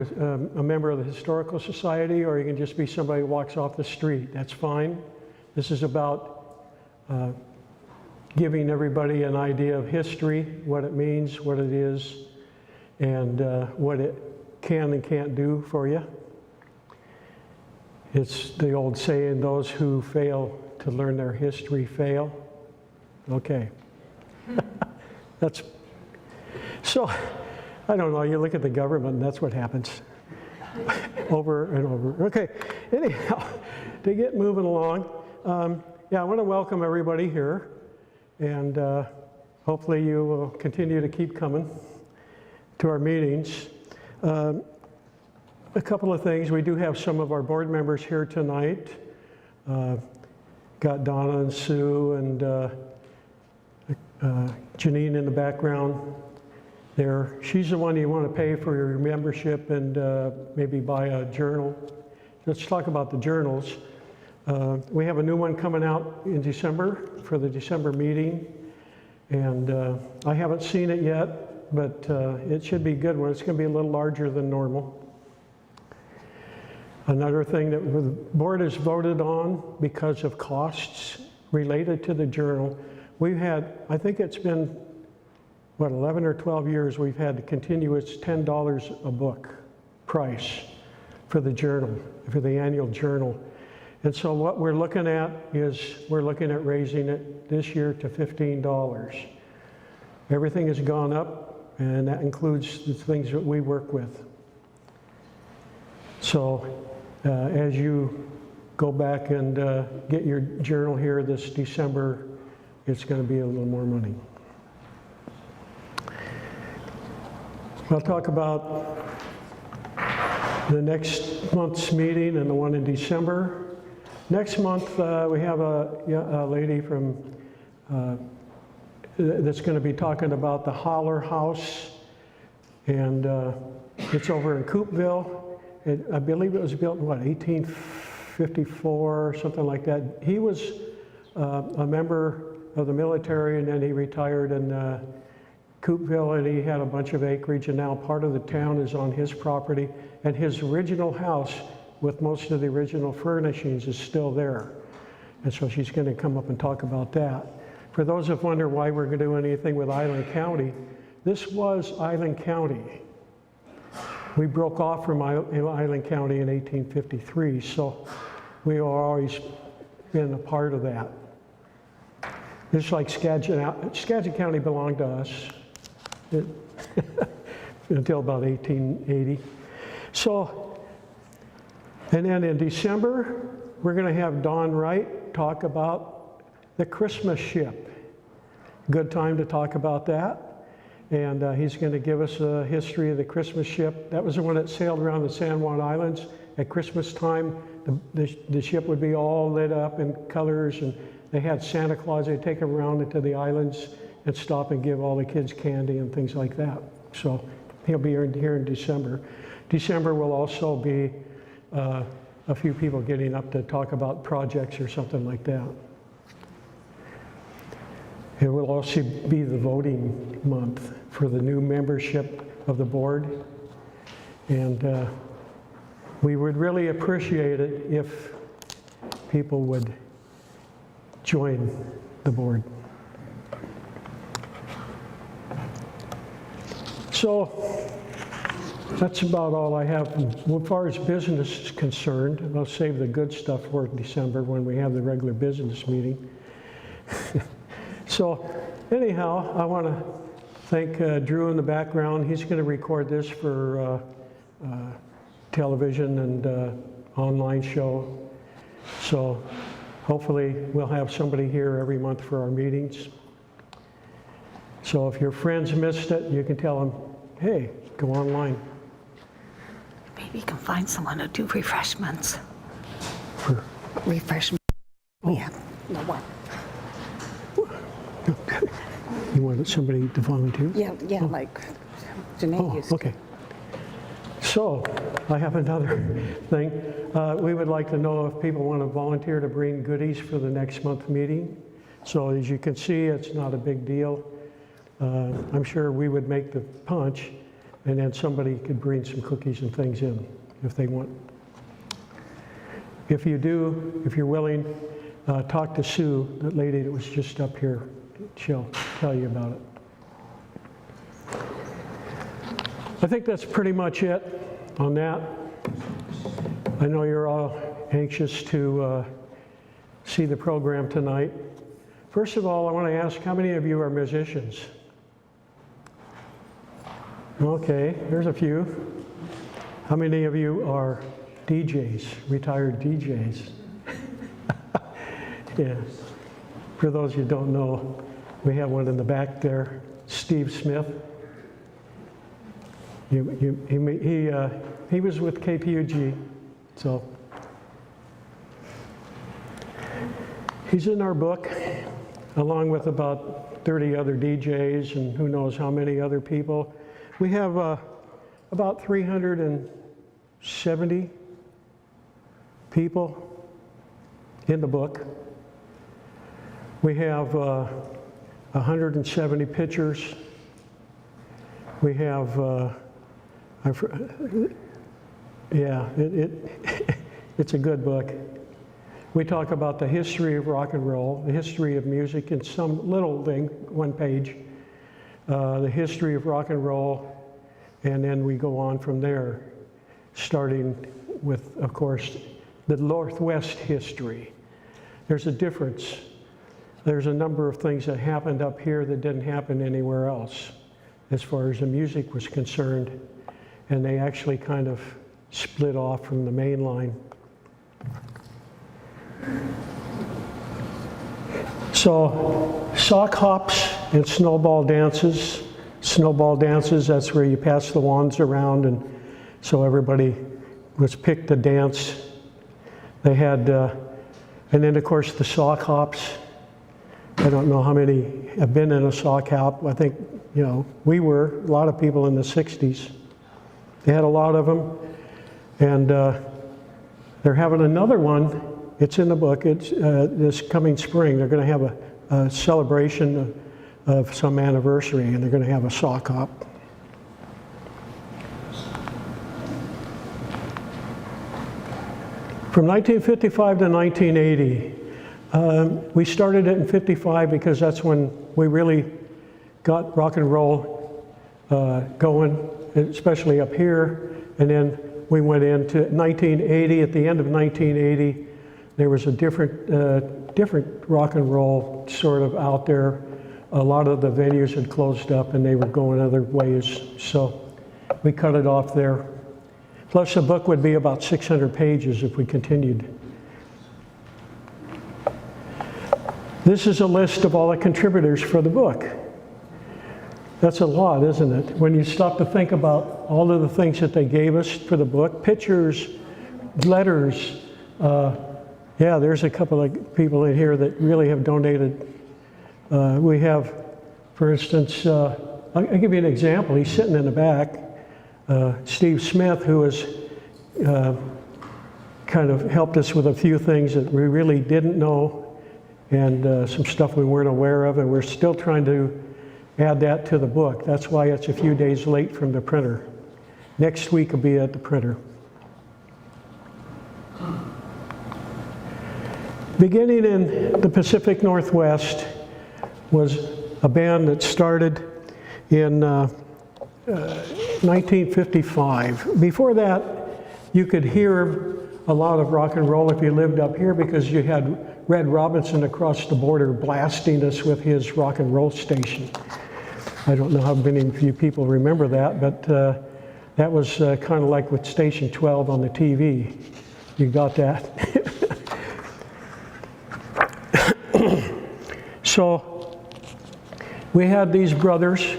a member of the Historical Society, or you can just be somebody who walks off the street. That's fine. This is about giving everybody an idea of history, what it means, what it is, and what it can and can't do for you. It's the old saying, those who fail to learn their history fail. Okay. That's so. I don't know, you look at the government and that's what happens over and over. Okay, anyhow, to get moving along, yeah, I want to welcome everybody here, and hopefully you will continue to keep coming to our meetings. A couple of things, we do have some of our board members here tonight. Got Donna and Sue and Janine in the background there. She's the one you want to pay for your membership and maybe buy a journal. Let's talk about the journals. We have a new one coming out in December for the December meeting, and I haven't seen it yet, but it should be a good one. It's going to be a little larger than normal. Another thing that the board has voted on because of costs related to the journal, we've had, I think it's been, what, 11 or 12 years we've had the continuous $10 a book price for the journal, for the annual journal. And so what we're looking at is we're looking at raising it this year to $15. Everything has gone up, and that includes the things that we work with. So as you go back and get your journal here this December, it's going to be a little more money. I'll talk about the next month's meeting and the one in December. Next month, we have a lady from that's going to be talking about the Holler House, and it's over in Coopville. I believe it was built in, what, 1854 or something like that. He was a member of the military, and then he retired in Coopville, and he had a bunch of acreage, and now part of the town is on his property, and his original house with most of the original furnishings is still there. And so she's going to come up and talk about that. For those that wonder why we're going to do anything with Island County, this was Island County. We broke off from Island County in 1853, so we have always been a part of that. Just like Skagit County belonged to us until about 1880. So, and then in December, we're going to have Don Wright talk about the Christmas ship. Good time to talk about that. And he's going to give us a history of the Christmas ship. That was the one that sailed around the San Juan Islands. At Christmas time, the ship would be all lit up in colors, and they had Santa Claus. They'd take them around into the islands and stop and give all the kids candy and things like that. So he'll be here in December. December will also be a few people getting up to talk about projects or something like that. It will also be the voting month for the new membership of the board. And we would really appreciate it if people would join the board. So that's about all I have. As far as business is concerned, I'll save the good stuff for December when we have the regular business meeting. So anyhow, I want to thank Drew in the background. He's going to record this for television and online show. So hopefully we'll have somebody here every month for our meetings. So if your friends missed it, you can tell them, hey, go online. Maybe you can find someone to do refreshments. For Refreshments. We have no one. You wanted somebody to volunteer? Yeah, like Janae used to. Okay. So I have another thing. We would like to know if people want to volunteer to bring goodies for the next month meeting. So as you can see, it's not a big deal. I'm sure we would make the punch. and then somebody could bring some cookies and things in if they want. If you do, if you're willing, talk to Sue, that lady that was just up here. She'll tell you about it. I think that's pretty much it on that. I know you're all anxious to see the program tonight. First of all, I want to ask, how many of you are musicians? Okay, there's a few. How many of you are DJs, retired DJs? Yeah. For those who don't know, we have one in the back there, Steve Smith. He was with KPUG, so he's in our book, along with about 30 other DJs and who knows how many other people. We have about 370 people in the book. We have 170 pictures. We have, it's a good book. We talk about the history of rock and roll, the history of music in some little thing, one page, the history of rock and roll, and then we go on from there, starting with, of course, the Northwest history. There's a difference. There's a number of things that happened up here that didn't happen anywhere else as far as the music was concerned, and they actually kind of split off from the main line. So, sock hops and snowball dances. Snowball dances, that's where you pass the wands around, and so everybody was picked to dance. They had, and then of course the sock hops. I don't know how many have been in a sock hop. I think, you know, we were, a lot of people in the 60s. They had a lot of them, and they're having another one. It's in the book. It's this coming spring. They're going to have a celebration of some anniversary, and they're going to have a sock hop. From 1955 to 1980, we started it in 55 because that's when we really got rock and roll going, especially up here. And then we went into 1980. At the end of 1980, there was a different rock and roll sort of out there. A lot of the venues had closed up and they were going other ways. So we cut it off there. Plus the book would be about 600 pages if we continued. This is a list of all the contributors for the book. That's a lot, isn't it? When you stop to think about all of the things that they gave us for the book, pictures, letters. Yeah, there's a couple of people in here that really have donated. We have, for instance, I'll give you an example. He's sitting in the back. Steve Smith, who has kind of helped us with a few things that we really didn't know, and some stuff we weren't aware of, and we're still trying to add that to the book. That's why it's a few days late from the printer. Next week will be at the printer. Beginning in the Pacific Northwest was a band that started in 1955. Before that, you could hear a lot of rock and roll if you lived up here because you had Red Robinson across the border blasting us with his rock and roll station. I don't know how many of you people remember that, but that was kind of like with Station 12 on the TV. You got that? So we had these brothers,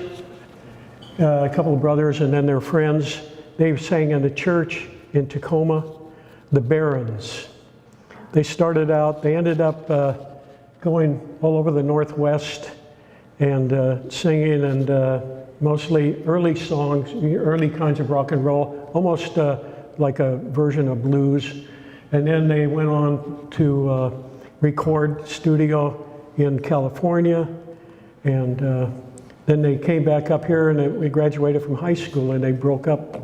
a couple of brothers and then their friends. They sang in the church in Tacoma, the Barons. They started out, they ended up going all over the Northwest and singing and mostly early songs, early kinds of rock and roll, almost like a version of blues. And then they went on to record studio in California, and Then they came back up here and we graduated from high school and they broke up.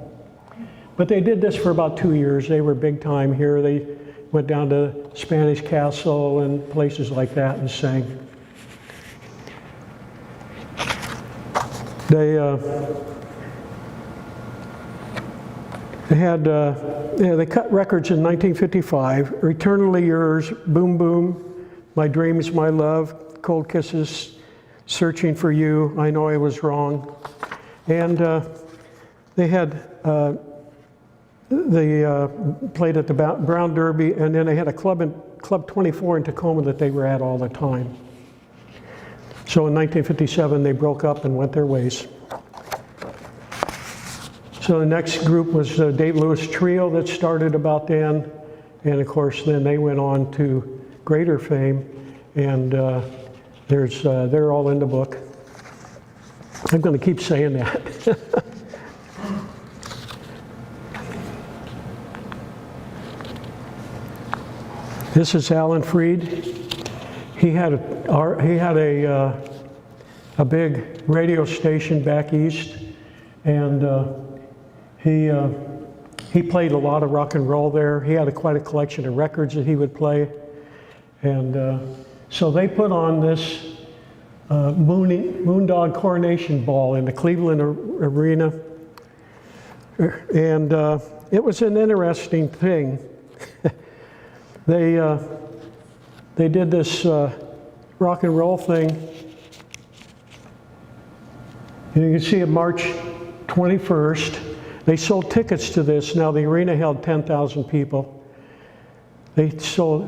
But they did this for about 2 years. They were big time here. They went down to Spanish Castle and places like that and sang. They cut records in 1955. Eternally Yours, Boom Boom, My Dreams, My Love, Cold Kisses, Searching for You, I Know I Was Wrong. And they had, played at the Brown Derby, and then they had a Club 24 in Tacoma that they were at all the time. So in 1957, they broke up and went their ways. So the next group was the Dave Lewis Trio that started about then. And of course, then they went on to greater fame. And they're all in the book. I'm going to keep saying that. This is Alan Freed. He had a big radio station back east, and he played a lot of rock and roll there. He had quite a collection of records that he would play, and so they put on this Moondog Coronation Ball in the Cleveland Arena, and it was an interesting thing. They did this rock and roll thing. And you can see it March 21st. They sold tickets to this. Now the arena held 10,000 people. They sold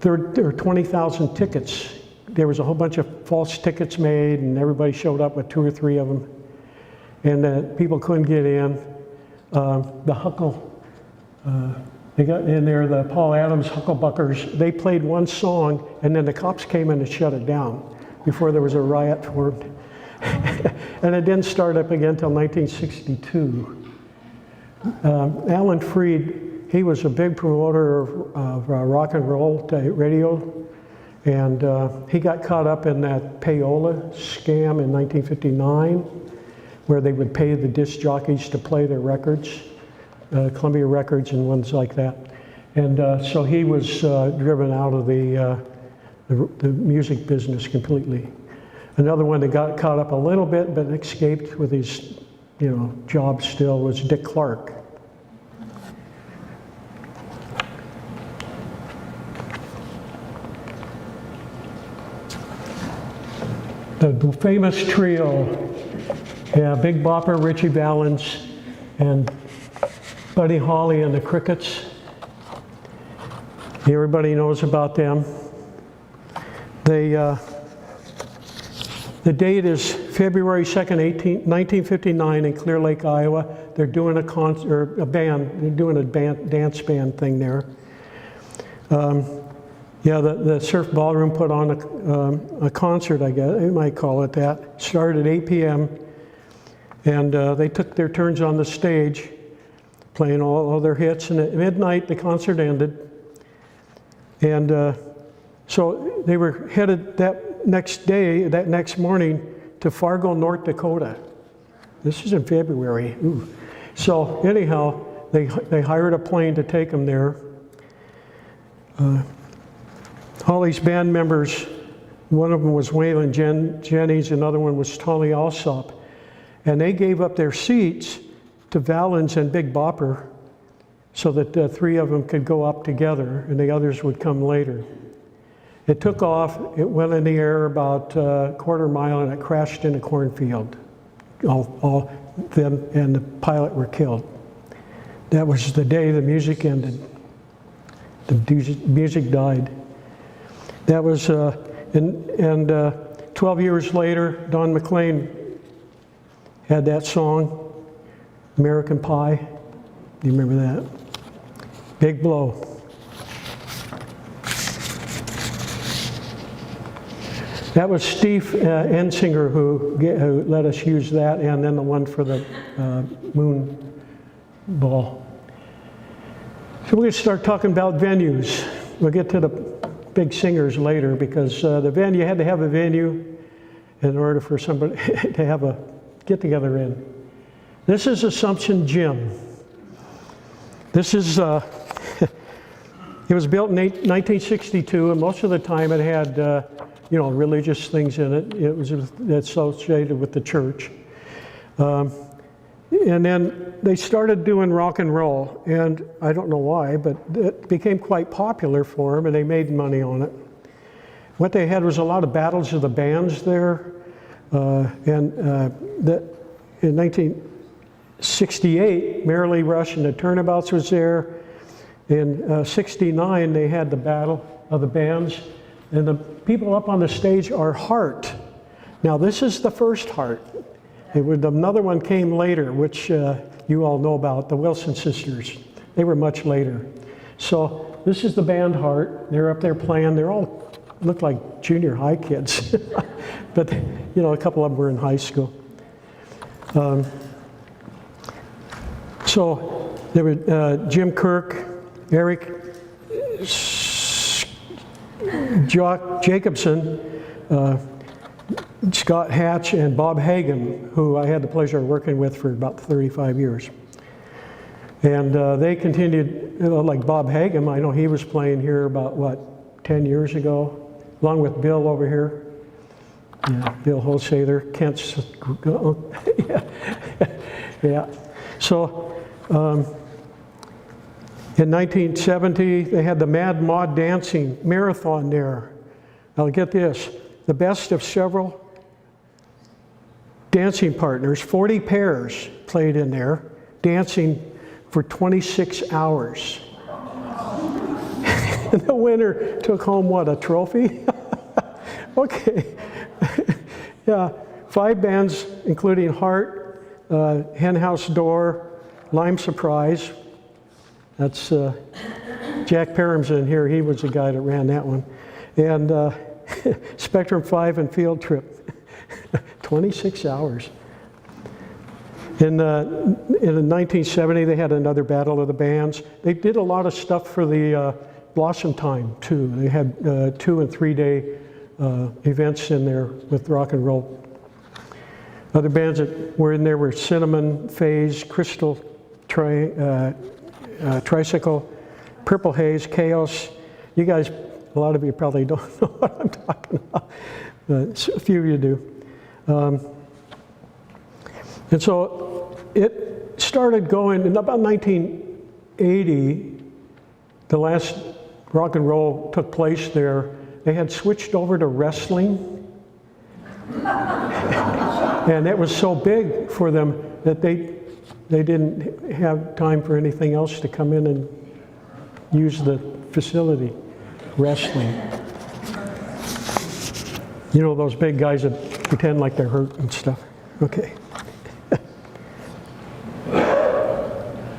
20,000 tickets. There was a whole bunch of false tickets made, and everybody showed up with 2 or 3 of them. And people couldn't get in. The Huckle, they got in there, the Paul Adams Hucklebuckers, they played one song, and then the cops came in and shut it down before there was a riot formed. And it didn't start up again until 1962. Alan Freed, he was a big promoter of rock and roll radio, and he got caught up in that payola scam in 1959, where they would pay the disc jockeys to play their records, Columbia Records and ones like that. And so he was driven out of the music business completely. Another one that got caught up a little bit but escaped with his, job still was Dick Clark. The famous trio, Big Bopper, Richie Valens, and Buddy Holly and the Crickets. Everybody knows about them. The date is February 2nd, 1959 in Clear Lake, Iowa. They're doing a dance band thing there. The Surf Ballroom put on a concert, I guess, you might call it that. Started at 8 p.m. And they took their turns on the stage, playing all their hits. And at midnight, the concert ended. And so they were headed that next morning to Fargo, North Dakota. This is in February. Ooh. So anyhow, they hired a plane to take them there. Holly's band members, one of them was Waylon Jennings, another one was Tolly Alsop. And they gave up their seats to Valens and Big Bopper so that the 3 of them could go up together and the others would come later. It took off, it went in the air about a quarter mile and it crashed in a cornfield. All them and the pilot were killed. That was the day the music ended. The music died. That was, 12 years later, Don McLean had that song, American Pie. Do you remember that? Big Blow. That was Steve Ensinger who let us use that, and then the one for the moon ball. So we're going to start talking about venues. We'll get to the big singers later because you had to have a venue, in order for somebody to have a get-together in. This is Assumption Gym. This is, it was built in 1962, and most of the time it had, religious things in it. It was associated with the church. And then they started doing rock and roll, and I don't know why, but it became quite popular for them, and they made money on it. What they had was a lot of battles of the bands there, in 1968, Merrily Rush and the Turnabouts was there. In '69, they had the Battle of the Bands, and the people up on the stage are Heart. Now, this is the first Heart. Another one came later, which you all know about, the Wilson sisters. They were much later. So this is the band Heart. They're up there playing. They all look like junior high kids, but a couple of them were in high school. So there were Jim Kirk, Eric Jacobson, Scott Hatch, and Bob Hagan, who I had the pleasure of working with for about 35 years. And they continued, like Bob Hagan, I know he was playing here about, 10 years ago, along with Bill over here. Yeah, Bill Holsather, Kent's, yeah. So in 1970, they had the Mad Mod Dancing Marathon there. Now get this, the best of several dancing partners, 40 pairs played in there, dancing for 26 hours. And the winner took home, a trophy? Okay. Yeah, 5 bands, including Heart, Hen House Door, Lime Surprise. That's Jack Parham's in here. He was the guy that ran that one. And Spectrum 5 and Field Trip. 26 hours. In 1970, they had another Battle of the Bands. They did a lot of stuff for the Blossom Time, too. They had 2- and 3-day events in there with rock and roll. Other bands that were in there were Cinnamon, Phase, Crystal, Tricycle, Purple Haze, Chaos. You guys, a lot of you probably don't know what I'm talking about, but a few of you do. And so it started going in about 1980, the last rock and roll took place there. They had switched over to wrestling. And it was so big for them that they didn't have time for anything else to come in and use the facility. Wrestling. You know those big guys that pretend like they're hurt and stuff. Okay.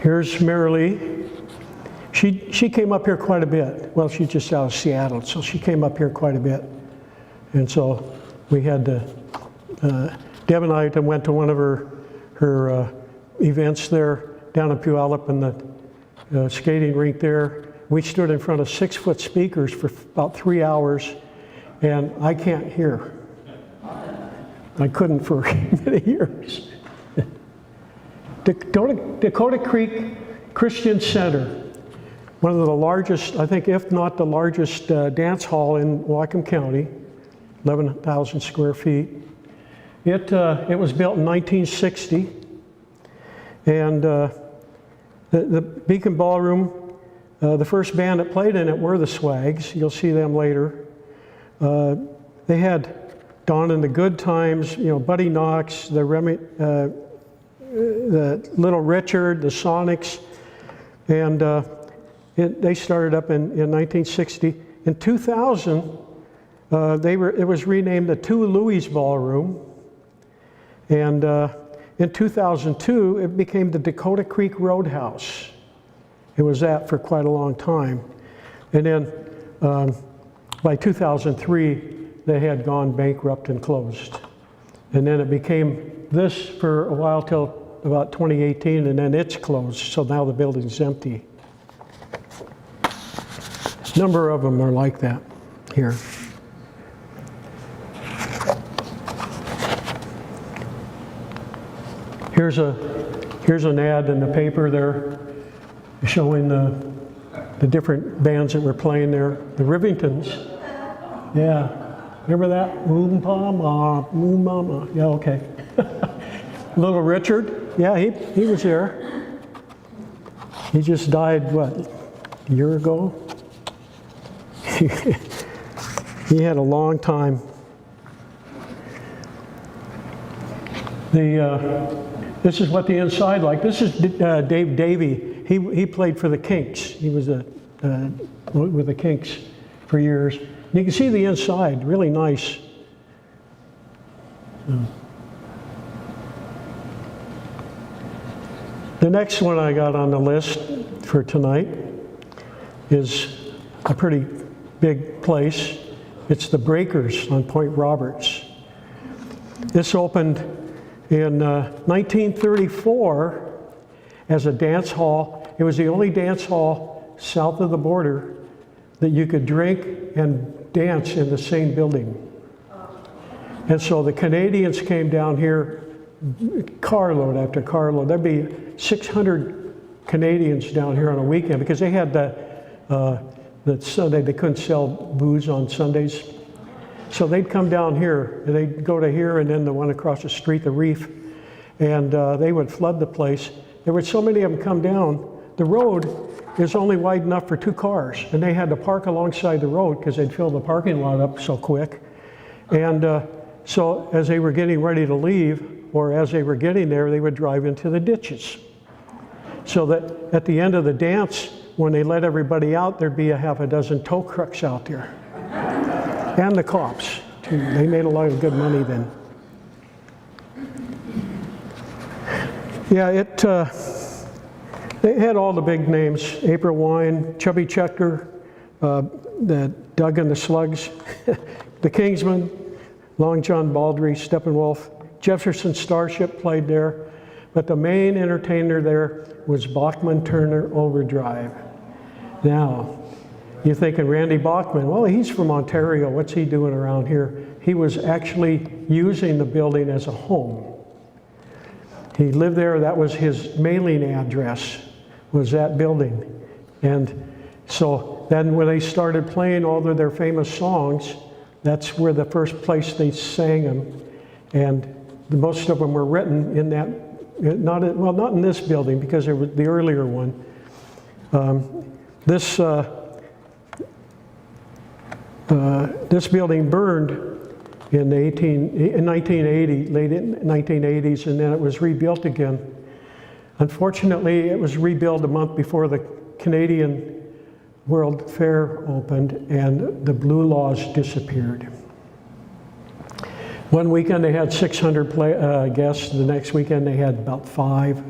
Here's Merrily. She came up here quite a bit. Well, she's just out of Seattle, so she came up here quite a bit. And so we had to, Deb and I went to one of her events there down in Puyallup in the skating rink there. We stood in front of 6-foot speakers for about 3 hours, and I can't hear. I couldn't for many years. Dakota Creek Christian Center, one of the largest, I think, if not the largest dance hall in Whatcom County, 11,000 square feet. It was built in 1960, and the Beacon Ballroom, the first band that played in it were the Swags. You'll see them later. They had Dawn and the Good Times, Buddy Knox, the Little Richard, the Sonics, and they started up in 1960. In 2000, it was renamed the Two Louis Ballroom, and in 2002, it became the Dakota Creek Roadhouse. It was that for quite a long time. And then by 2003, they had gone bankrupt and closed. And then it became this for a while till about 2018, and then it's closed, so now the building's empty. A number of them are like that here. Here's an ad in the paper there showing the different bands that were playing there. The Rivingtons. Yeah. Remember that? Moon Mama, Moon Mama. Yeah, okay. Little Richard. Yeah, he was there. He just died, what, a year ago? He had a long time. This is what the inside like. This is Dave Davey. He played for the Kinks. He was with the Kinks for years. You can see the inside, really nice. The next one I got on the list for tonight is a pretty big place. It's the Breakers on Point Roberts. This opened in 1934 as a dance hall. It was the only dance hall south of the border that you could drink and dance in the same building. And so the Canadians came down here, carload after carload. There'd be 600 Canadians down here on a weekend because they had that Sunday, they couldn't sell booze on Sundays. So they'd come down here, and they'd go to here, and then the one across the street, the Reef, and they would flood the place. There were so many of them come down. The road is only wide enough for 2 cars, and they had to park alongside the road because they'd fill the parking lot up so quick. And so as they were getting ready to leave, or as they were getting there, they would drive into the ditches. So that at the end of the dance, when they let everybody out, there'd be a half a dozen tow trucks out there. And the cops, too. They made a lot of good money then. Yeah, they had all the big names. April Wine, Chubby Checker, the Doug and the Slugs, the Kingsmen, Long John Baldry, Steppenwolf, Jefferson Starship played there. But the main entertainer there was Bachman Turner Overdrive. Now, you're thinking Randy Bachman, well, he's from Ontario, what's he doing around here? He was actually using the building as a home. He lived there, that was his mailing address, was that building. And so then when they started playing all of their famous songs, that's where the first place they sang them. And most of them were written in that, not in this building, because it was the earlier one. This building burned in 1980, late 1980s, and then it was rebuilt again. Unfortunately, it was rebuilt a month before the Canadian World Fair opened, and the Blue Laws disappeared. One weekend they had 600 guests, the next weekend they had about 5.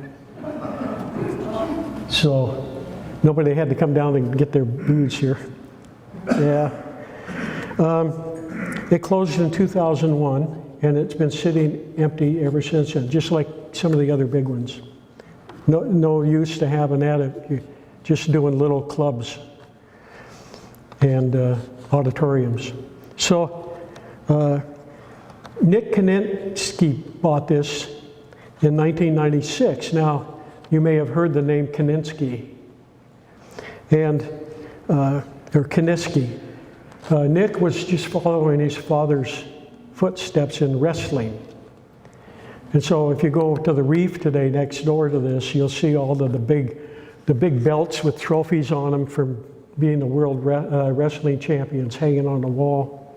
So nobody had to come down and get their booze here. Yeah. It closed in 2001, and it's been sitting empty ever since then, just like some of the other big ones. No use to having that, just doing little clubs and auditoriums. So Nick Kaninsky bought this in 1996. Now, you may have heard the name Kaninsky, or Kaninsky. Nick was just following his father's footsteps in wrestling. And so if you go to the Reef today next door to this, you'll see all the big belts with trophies on them from being the world wrestling champions hanging on the wall.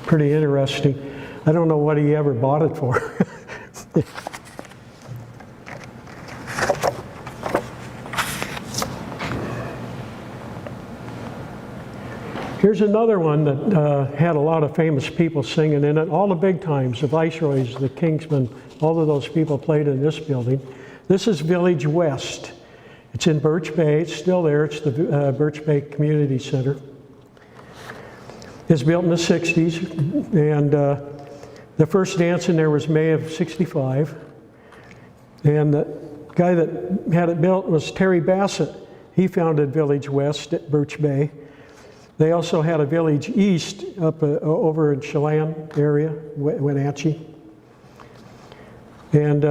Pretty interesting. I don't know what he ever bought it for. Here's another one that had a lot of famous people singing in it. All the big times, the Viceroys, the Kingsmen, all of those people played in this building. This is Village West. It's in Birch Bay. It's still there. It's the Birch Bay Community Center. It's built in the 60s, and the first dance in there was May of '65. And the guy that had it built was Terry Bassett. He founded Village West at Birch Bay. They also had a Village East up over in Chelan area, Wenatchee. And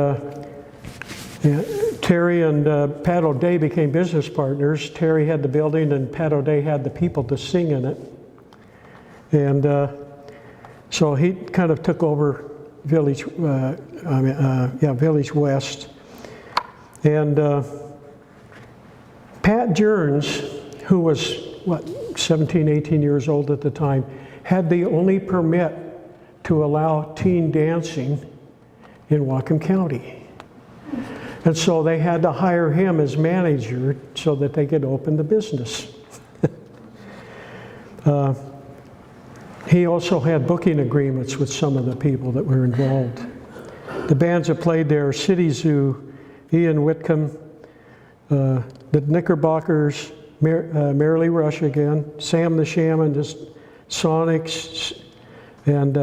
Terry and Pat O'Day became business partners. Terry had the building and Pat O'Day had the people to sing in it. And so he kind of took over Village West. And Pat Jerns, who was, 17, 18 years old at the time, had the only permit to allow teen dancing in Whatcom County. And so they had to hire him as manager so that they could open the business. He also had booking agreements with some of the people that were involved. The bands that played there: City Zoo, Ian Whitcomb, the Knickerbockers, Merrily Rush again, Sam the Shaman, the Sonics, and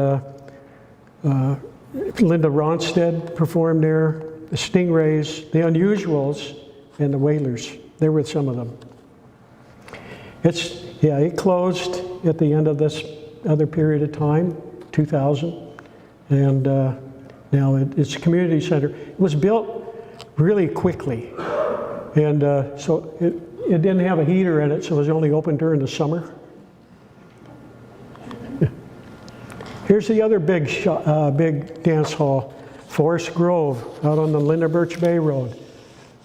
Linda Ronstadt performed there, the Stingrays, the Unusuals, and the Wailers. There were some of them. It closed at the end of this other period of time, 2000, and now it's a community center. It was built really quickly, and so it didn't have a heater in it, so it was only open during the summer. Here's the other big dance hall, Forest Grove, out on the Linda Birch Bay Road.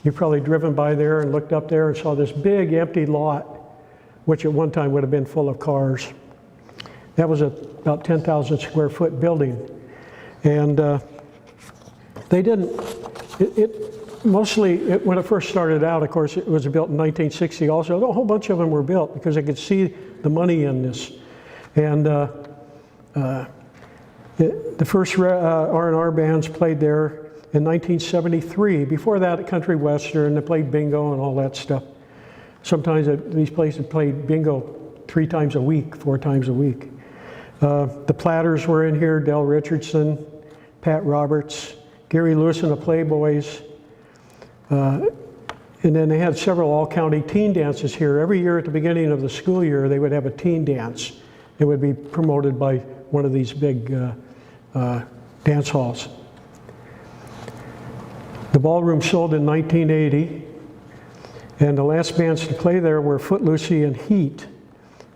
You've probably driven by there and looked up there and saw this big empty lot, which at one time would have been full of cars. That was about 10,000 square foot building. And they didn't, when it first started out, of course, it was built in 1960 also. A whole bunch of them were built because they could see the money in this. And the first R&R bands played there in 1973. Before that, Country Western, they played bingo and all that stuff. Sometimes these places played bingo 3 times a week, 4 times a week. The Platters were in here, Del Richardson, Pat Roberts, Gary Lewis and the Playboys. And then they had several all-county teen dances here. Every year at the beginning of the school year, they would have a teen dance. It would be promoted by one of these big dance halls. The ballroom sold in 1980, and the last bands to play there were Footloosey and Heat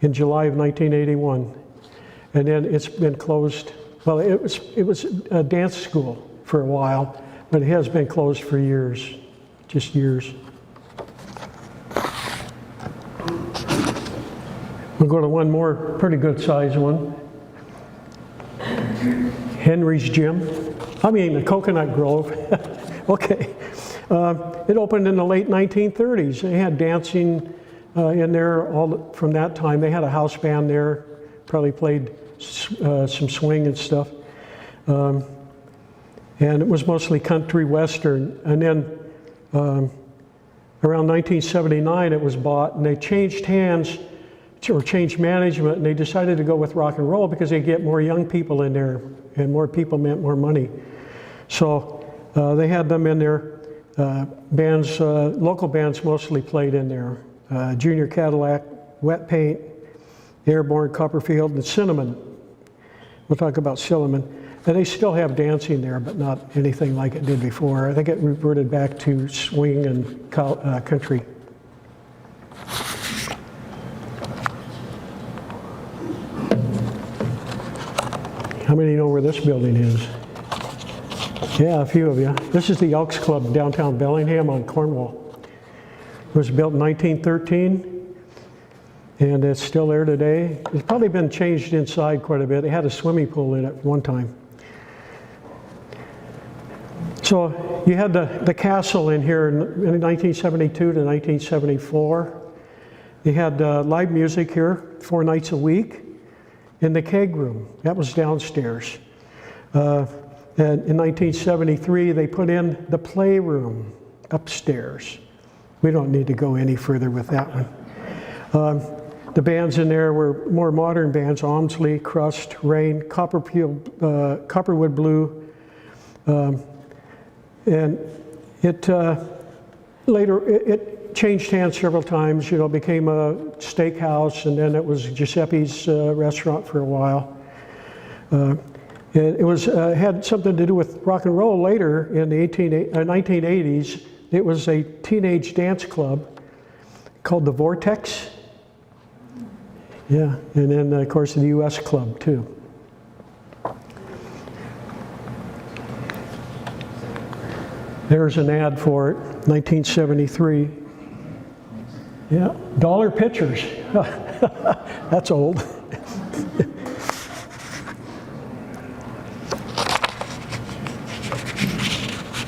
in July of 1981. And then it's been closed. Well, it was a dance school for a while, but it has been closed for years, just years. We'll go to one more pretty good sized one. Henry's Gym. The Coconut Grove. Okay. It opened in the late 1930s. They had dancing in there from that time. They had a house band there, probably played some swing and stuff. And it was mostly country western. And then around 1979 it was bought, and they changed hands or changed management, and they decided to go with rock and roll because they get more young people in there, and more people meant more money. So they had them in there. Bands, local bands mostly played in there. Junior Cadillac, Wet Paint, Airborne, Copperfield, and Cinnamon. We'll talk about Cinnamon. And they still have dancing there, but not anything like it did before. I think it reverted back to swing and country. How many know where this building is? Yeah, a few of you. This is the Elks Club downtown Bellingham on Cornwall. It was built in 1913, and it's still there today. It's probably been changed inside quite a bit. They had a swimming pool in it one time. So you had the castle in here in 1972 to 1974. You had live music here 4 nights a week in the keg room. That was downstairs. And in 1973, they put in the playroom upstairs. We don't need to go any further with that one. The bands in there were more modern bands: Almsley, Crust, Rain, Copperwood Blue. And it later, it changed hands several times. Became a steakhouse, and then it was Giuseppe's restaurant for a while. And it was had something to do with rock and roll later in the 1980s. It was a teenage dance club called the Vortex. Yeah, and then of course the US Club too. There's an ad for it, 1973. Yeah, dollar pictures. That's old.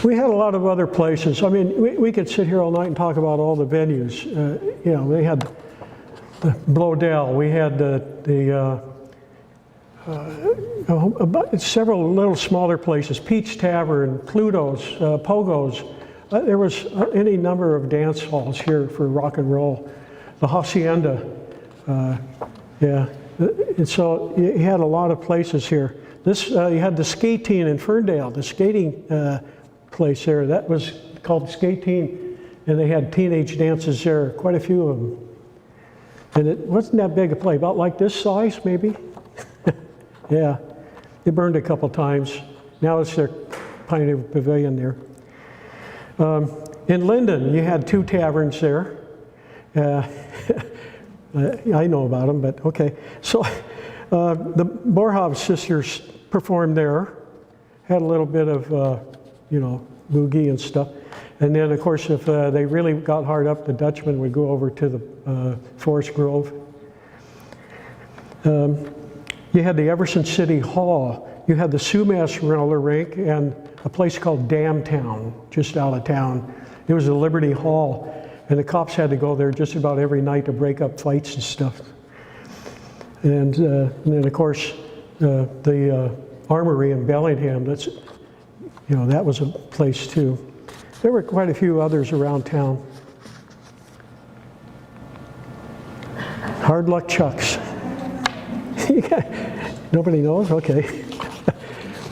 We had a lot of other places. I mean, we could sit here all night and talk about all the venues. You know, they had the Blodell. We had several little smaller places, Pete's Tavern, Pluto's, Pogo's. There was any number of dance halls here for rock and roll. The Hacienda, yeah. And so you had a lot of places here. This, you had the Skateen in Ferndale, the skating place there. That was called Skateen, and they had teenage dances there, quite a few of them. And it wasn't that big a place, about like this size maybe. Yeah, they burned a couple times. Now it's their Pioneer Pavilion there. In Linden, you had 2 taverns there. I know about them, but okay. So the Borhoff sisters performed there, had a little bit of, you know, boogie and stuff. And then, of course, if they really got hard up, the Dutchman would go over to the Forest Grove. You had the Everson City Hall. You had the Sumas roller rink and a place called Dam Town, just out of town. It was the Liberty Hall, and the cops had to go there just about every night to break up fights and stuff. And then, of course, the Armory in Bellingham. That's, you know, that was a place too. There were quite a few others around town. Hard Luck Chuck's. Nobody knows? Okay.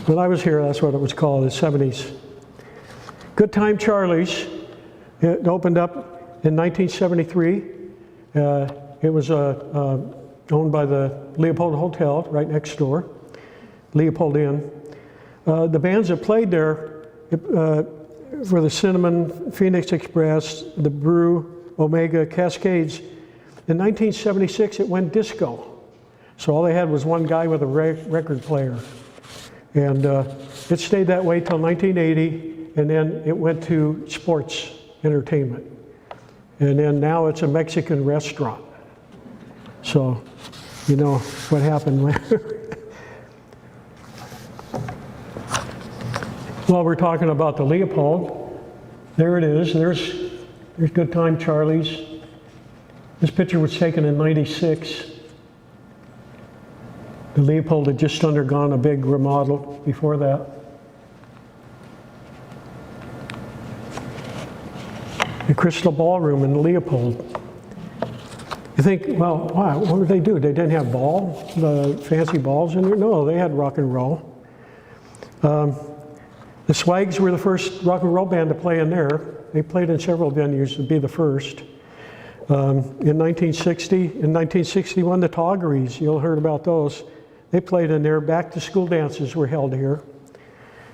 When I was here, that's what it was called, the 70s. Good Time Charlie's. It opened up in 1973. It was owned by the Leopold Hotel right next door, Leopold Inn. The bands that played there for the Cinnamon, Phoenix Express, the Brew, Omega, Cascades. In 1976, it went disco. So all they had was one guy with a record player. And it stayed that way till 1980, and then it went to sports entertainment. And then now it's a Mexican restaurant. So, you know what happened later. While we're talking about the Leopold, there it is. There's Good Time Charlie's. This picture was taken in '96. The Leopold had just undergone a big remodel before that. The Crystal Ballroom in Leopold. You think, well, wow, what did they do? They didn't have fancy balls in there? No, they had rock and roll. The Swags were the first rock and roll band to play in there. They played in several venues to be the first. In 1961, the Toggeries, you'll heard about those. They played in there. Back to school dances were held here,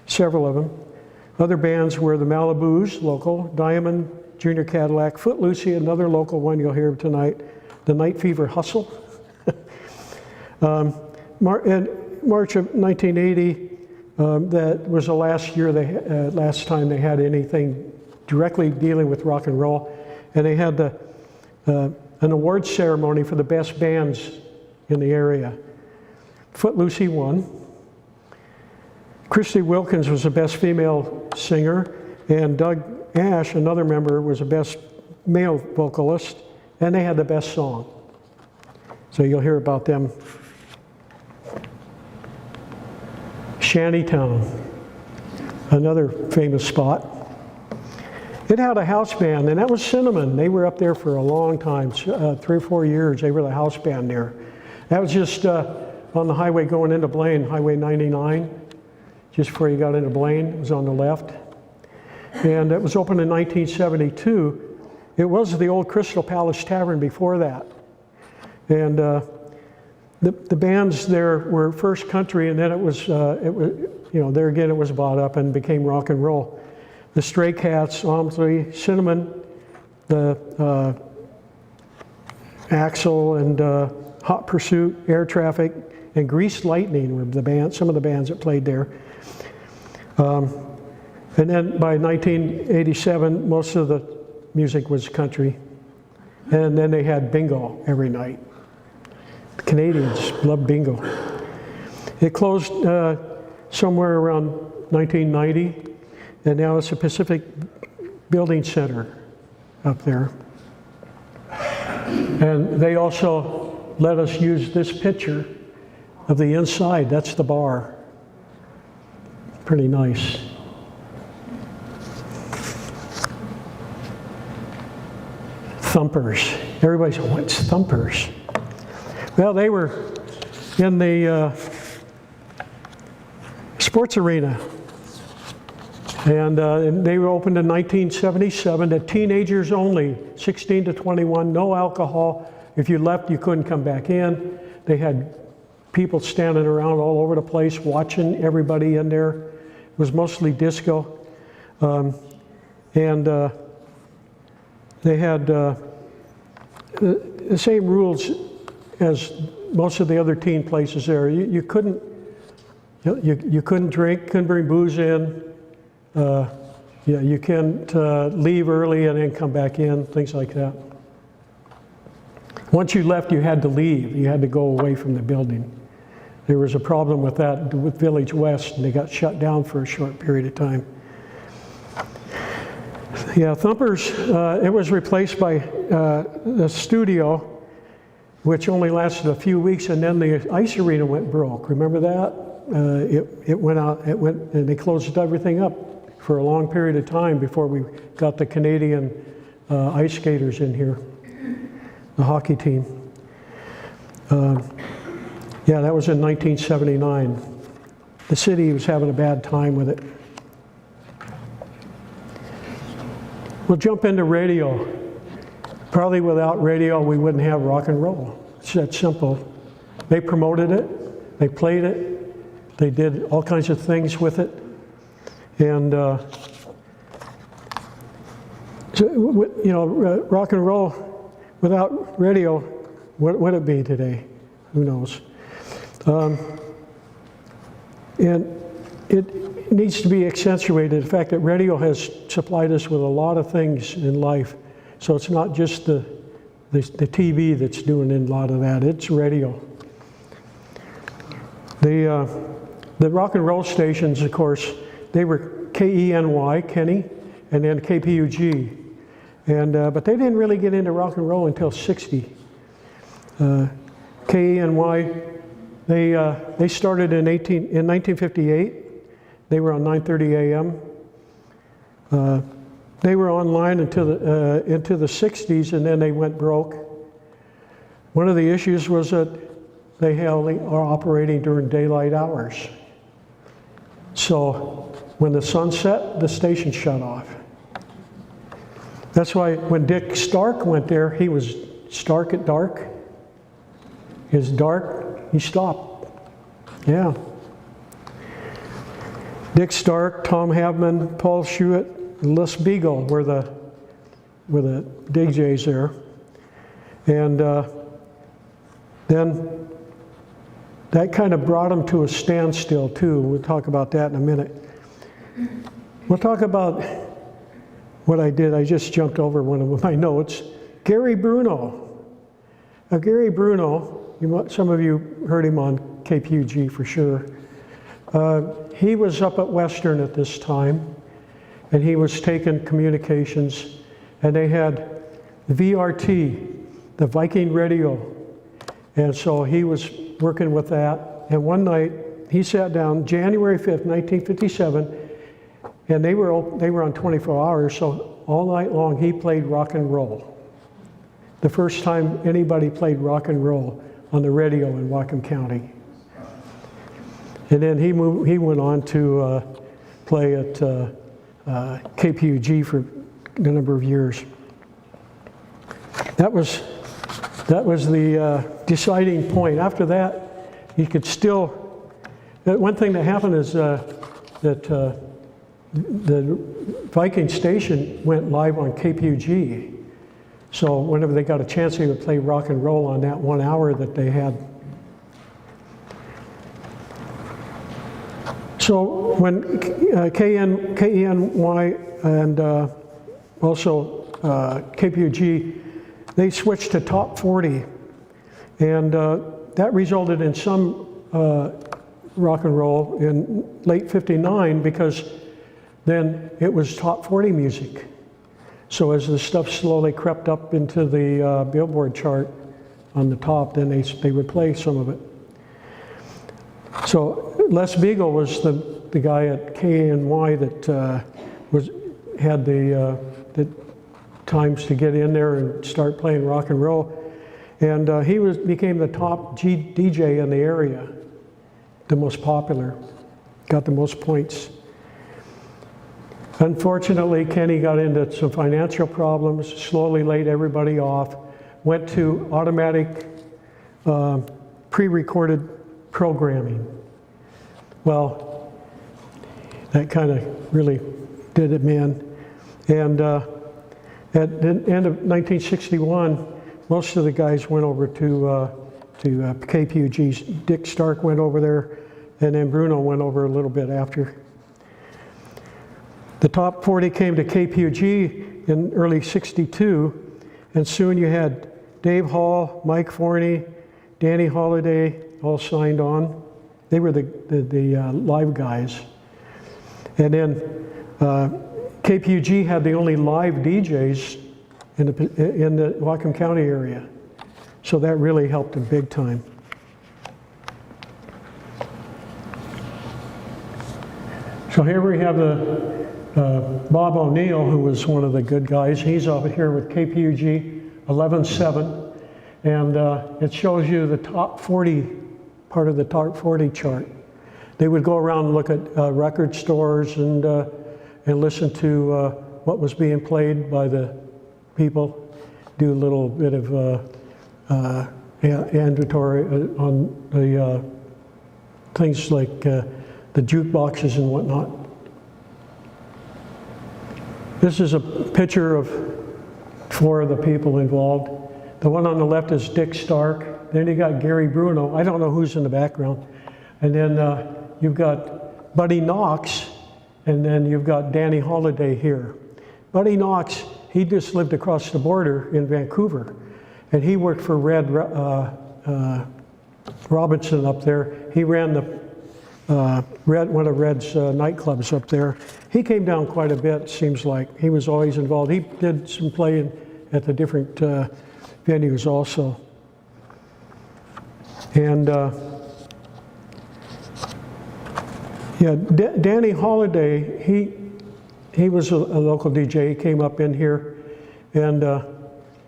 several of them. Other bands were the Malibus, local, Diamond, Junior Cadillac, Footloosey, another local one you'll hear tonight, the Night Fever Hustle. In March of 1980, that was the last year last time they had anything directly dealing with rock and roll, and they had an awards ceremony for the best bands in the area. Footloosey won. Christy Wilkins was the best female singer, and Doug Ash, another member, was the best male vocalist, and they had the best song. So you'll hear about them. Shantytown, another famous spot. It had a house band, and that was Cinnamon. They were up there for a long time, 3 or 4 years. They were the house band there. That was just on the highway going into Blaine, Highway 99, just before you got into Blaine. It was on the left. And it was opened in 1972. It was the old Crystal Palace Tavern before that. And the bands there were first country, and then it was, there again it was bought up and became rock and roll. The Stray Cats, Omsley, Cinnamon, the Axel and Hot Pursuit, Air Traffic, and Greased Lightning were the band, some of the bands that played there. And then by 1987, most of the music was country. And then they had bingo every night. The Canadians loved bingo. It closed somewhere around 1990, and now it's a Pacific Building Center up there. And they also let us use this picture of the inside. That's the bar. Pretty nice. Thumpers. Everybody said, what's Thumpers? Well, they were in the sports arena. And they were opened in 1977 to teenagers only, 16 to 21, no alcohol. If you left, you couldn't come back in. They had people standing around all over the place watching everybody in there. It was mostly disco. They had the same rules as most of the other teen places there. You couldn't drink, couldn't bring booze in. You can't leave early and then come back in, things like that. Once you left, you had to leave. You had to go away from the building. There was a problem with that with Village West, and they got shut down for a short period of time. Yeah, Thumpers, it was replaced by the studio, which only lasted a few weeks, and then the ice arena went broke. Remember that? It went out, and they closed everything up for a long period of time before we got the Canadian ice skaters in here, the hockey team. Yeah, that was in 1979. The city was having a bad time with it. We'll jump into radio. Probably without radio, we wouldn't have rock and roll. It's that simple. They promoted it, they played it, they did all kinds of things with it. And, rock and roll without radio, what would it be today? Who knows? And it needs to be accentuated, the fact that radio has supplied us with a lot of things in life. So it's not just the TV that's doing a lot of that, it's radio. The rock and roll stations, of course, they were KENY, Kenny, and then KPUG. And, but they didn't really get into rock and roll until 60. KENY, they started in 1958. They were on 9:30 a.m. They were online into the 60s, and then they went broke. One of the issues was that they are operating during daylight hours. So when the sun set, the station shut off. That's why when Dick Stark went there, he was Stark at dark. His dark, he stopped. Yeah. Dick Stark, Tom Havman, Paul Schuett, and Les Beagle were the DJs there. And then that kind of brought them to a standstill too. We'll talk about that in a minute. We'll talk about what I did. I just jumped over one of my notes. Gary Bruno. Now Gary Bruno, some of you heard him on KPUG for sure. He was up at Western at this time, and he was taking communications, and they had VRT, the Viking radio, and so he was working with that. And one night he sat down, January 5th, 1957, and they were on 24 hours, so all night long he played rock and roll. The first time anybody played rock and roll on the radio in Whatcom County. And then he went on to play at KPUG for a number of years. That was that was the deciding point. After that, you could still, one thing that happened is that the Viking station went live on KPUG. So whenever they got a chance, they would play rock and roll on that 1 hour that they had. So when KENY and also KPUG, they switched to top 40, and that resulted in some rock and roll in late '59, because then it was top 40 music. So as the stuff slowly crept up into the Billboard chart on the top, then they would play some of it. So Les Beagle was the guy at KNY that had the times to get in there and start playing rock and roll, and he became the top DJ in the area, the most popular, got the most points. Unfortunately, Kenny got into some financial problems, slowly laid everybody off, went to automatic pre-recorded programming. Well, that kind of really did him in. And at the end of 1961, most of the guys went over to KPUG. Dick Stark went over there, and then Bruno went over a little bit after. The top 40 came to KPUG in early '62, and soon you had Dave Hall, Mike Forney, Danny Holiday all signed on. They were the live guys. And then KPUG had the only live DJs in the Whatcom County area. So that really helped them big time. So here we have the Bob O'Neill, who was one of the good guys. He's over here with KPUG 11.7, and it shows you the top 40, part of the top 40 chart. They would go around and look at record stores and listen to what was being played by the people, do a little bit of inventory on the things like the jukeboxes and whatnot. This is a picture of 4 of the people involved. The one on the left is Dick Stark. Then you got Gary Bruno. I don't know who's in the background. And then you've got Buddy Knox, and then you've got Danny Holiday here. Buddy Knox, he just lived across the border in Vancouver, and he worked for Red Robinson up there. He ran the one of Red's nightclubs up there. He came down quite a bit, seems like. He was always involved. He did some playing at the different venues also. And yeah, Danny Holiday, he was a local DJ. He came up in here, and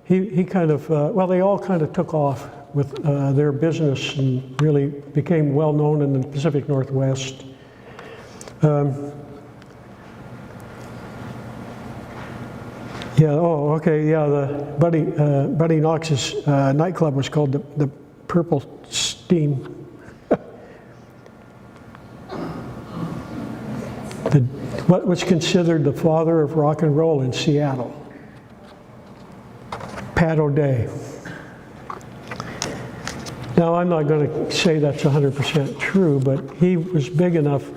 he kind of, well, they all kind of took off with their business and really became well known in the Pacific Northwest. Yeah, oh, okay, yeah, the Buddy Knox's nightclub was called the Purple Steam. What was considered the father of rock and roll in Seattle. Pat O'Day. Now, I'm not going to say that's 100% true, but he was big enough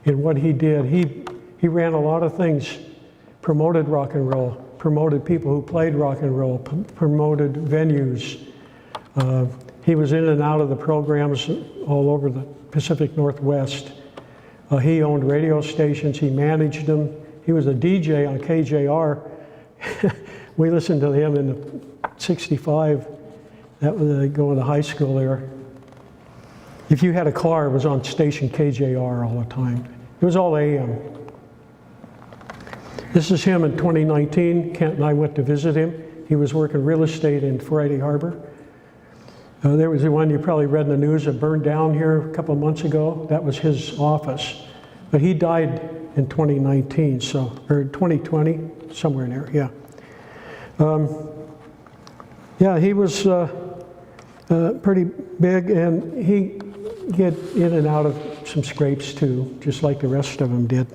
in what he did. He ran a lot of things, promoted rock and roll, promoted people who played rock and roll, promoted venues. He was in and out of the programs all over the Pacific Northwest. He owned radio stations, he managed them. He was a DJ on KJR. We listened to him in '65. That was going to high school there. If you had a car, it was on station KJR all the time. It was all AM. This is him in 2019. Kent and I went to visit him. He was working real estate in Friday Harbor. There was the one you probably read in the news that burned down here a couple of months ago. That was his office. But he died in 2019, so, or 2020, somewhere in there, yeah. Yeah, he was pretty big, and he get in and out of some scrapes too, just like the rest of them did.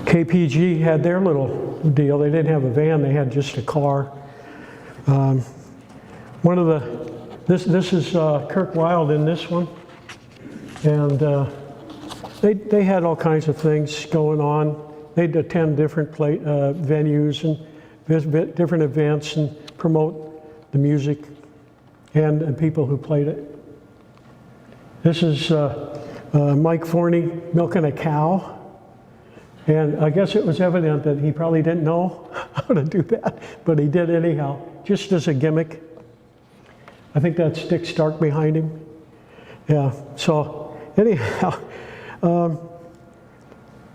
KPG had their little deal. They didn't have a van, they had just a car. One of the, this is Kirk Wilde in this one. And they had all kinds of things going on. They'd attend different venues and visit different events and promote the music and people who played it. This is Mike Forney milking a cow. And I guess it was evident that he probably didn't know how to do that, but he did anyhow, just as a gimmick. I think that's Dick Stark behind him. Yeah, so anyhow,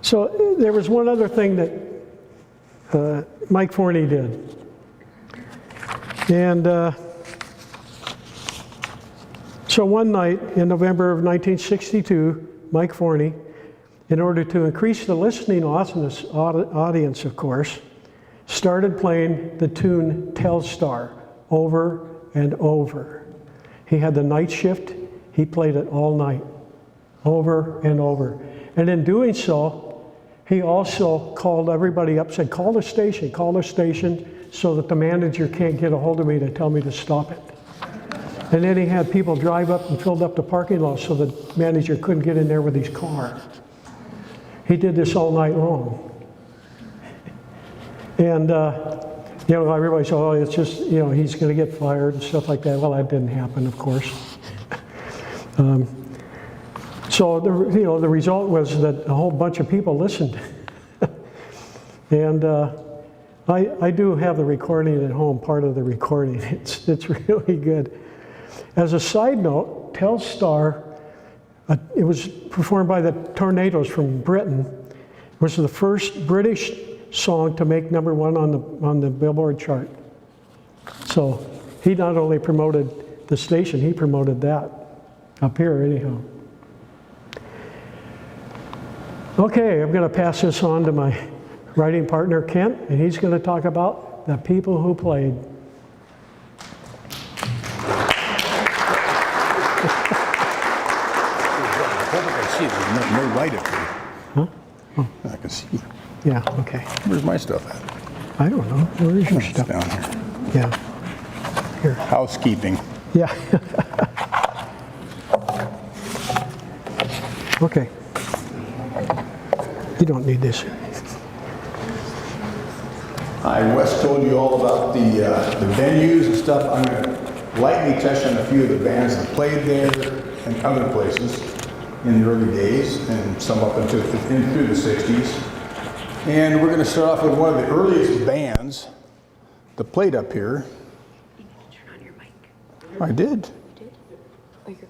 so there was one other thing that Mike Forney did. And so one night in November of 1962, Mike Forney, in order to increase the listening audience, of course, started playing the tune Telstar over and over. He had the night shift. He played it all night, over and over. And in doing so, he also called everybody up, said, call the station, so that the manager can't get a hold of me to tell me to stop it. And then he had people drive up and filled up the parking lot so the manager couldn't get in there with his car. He did this all night long. And, you know, everybody said, oh, it's just, you know, he's going to get fired and stuff like that. Well, that didn't happen, of course. So, the result was that a whole bunch of people listened. And I do have the recording at home, part of the recording. It's really good. As a side note, Telstar, it was performed by the Tornadoes from Britain. It was the first British song to make #1 on the Billboard chart. So he not only promoted the station, he promoted that up here anyhow. Okay, I'm going to pass this on to my writing partner Kent, and he's going to talk about the people who played. There's no light up here. Huh? Oh. I can see. Yeah, okay. Where's my stuff at? I don't know. Where is your It's stuff? down here. Yeah. Here. Housekeeping. Yeah. Okay. You don't need this. Wes told you all about the venues and stuff. I'm going to lightly touch on a few of the bands that played there and other places in the early days, and some up into through the 60s. And we're going to start off with one of the earliest bands that played up here. You need to turn on your mic. I did. You did? Oh, you're good.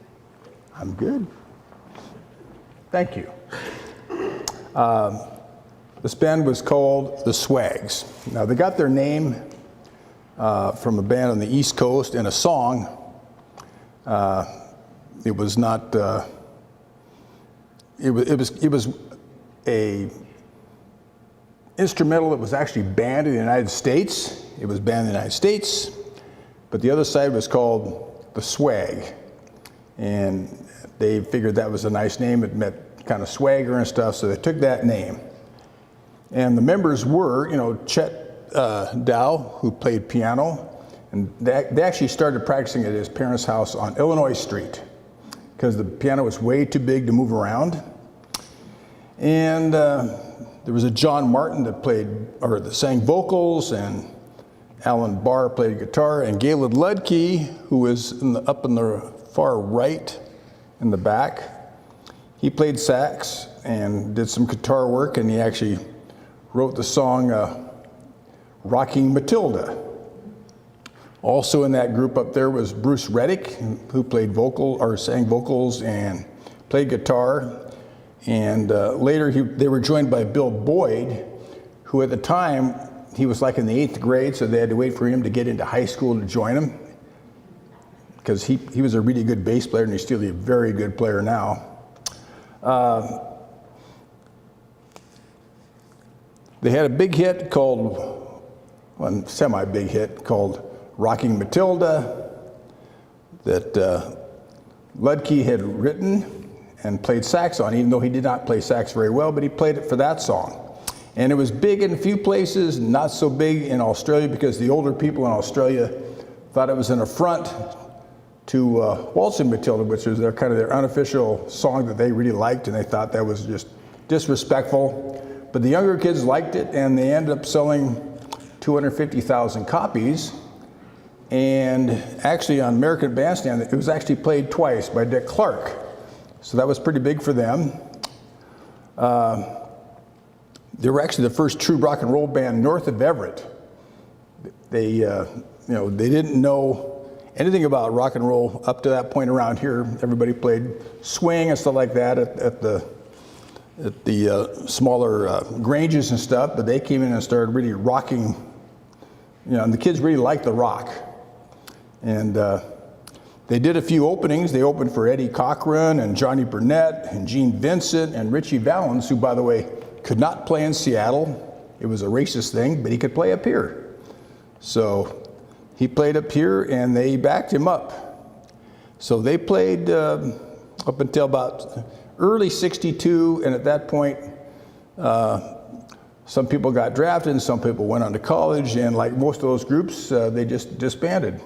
I'm good. Thank you. This band was called the Swags. Now, they got their name from a band on the East Coast and a song. It was not. It was a instrumental that was actually banned in the United States. It was banned in the United States, but the other side was called the Swag, and they figured that was a nice name. It meant kind of swagger and stuff, so they took that name. And the members were, you know, Chet Dow, who played piano, and they actually started practicing at his parents' house on Illinois Street, because the piano was way too big to move around. And there was a John Martin that sang vocals, and Alan Barr played guitar, and Galen Ludke, who was up in the far right in the back, he played sax and did some guitar work, and he actually wrote the song Rocking Matilda. Also in that group up there was Bruce Reddick, who sang vocals and played guitar. And later they were joined by Bill Boyd, who at the time, he was like in the 8th grade, so they had to wait for him to get into high school to join him, because he was a really good bass player, and he's still a very good player They had a big hit called, one semi-big hit called Rocking Matilda that Ludke had written and played sax on, even though he did not play sax very well, but he played it for that song. And it was big in a few places, not so big in Australia, because the older people in Australia thought it was an affront to Waltzing Matilda, which was their kind of their unofficial song that they really liked, and they thought that was just disrespectful. But the younger kids liked it, and they ended up selling 250,000 copies. And actually on American Bandstand, it was actually played twice by Dick Clark. So that was pretty big for them. They were actually the first true rock and roll band north of Everett. They, they didn't know anything about rock and roll up to that point around here. Everybody played swing and stuff like that at the smaller granges and stuff, but they came in and started really rocking, and the kids really liked the rock. And they did a few openings. They opened for Eddie Cochran and Johnny Burnett and Gene Vincent and Richie Valens, who, by the way, could not play in Seattle. It was a racist thing, but he could play up here. So he played up here, and they backed him up. So they played up until about early '62, and at that point, some people got drafted, and some people went on to college, and like most of those groups, they just disbanded.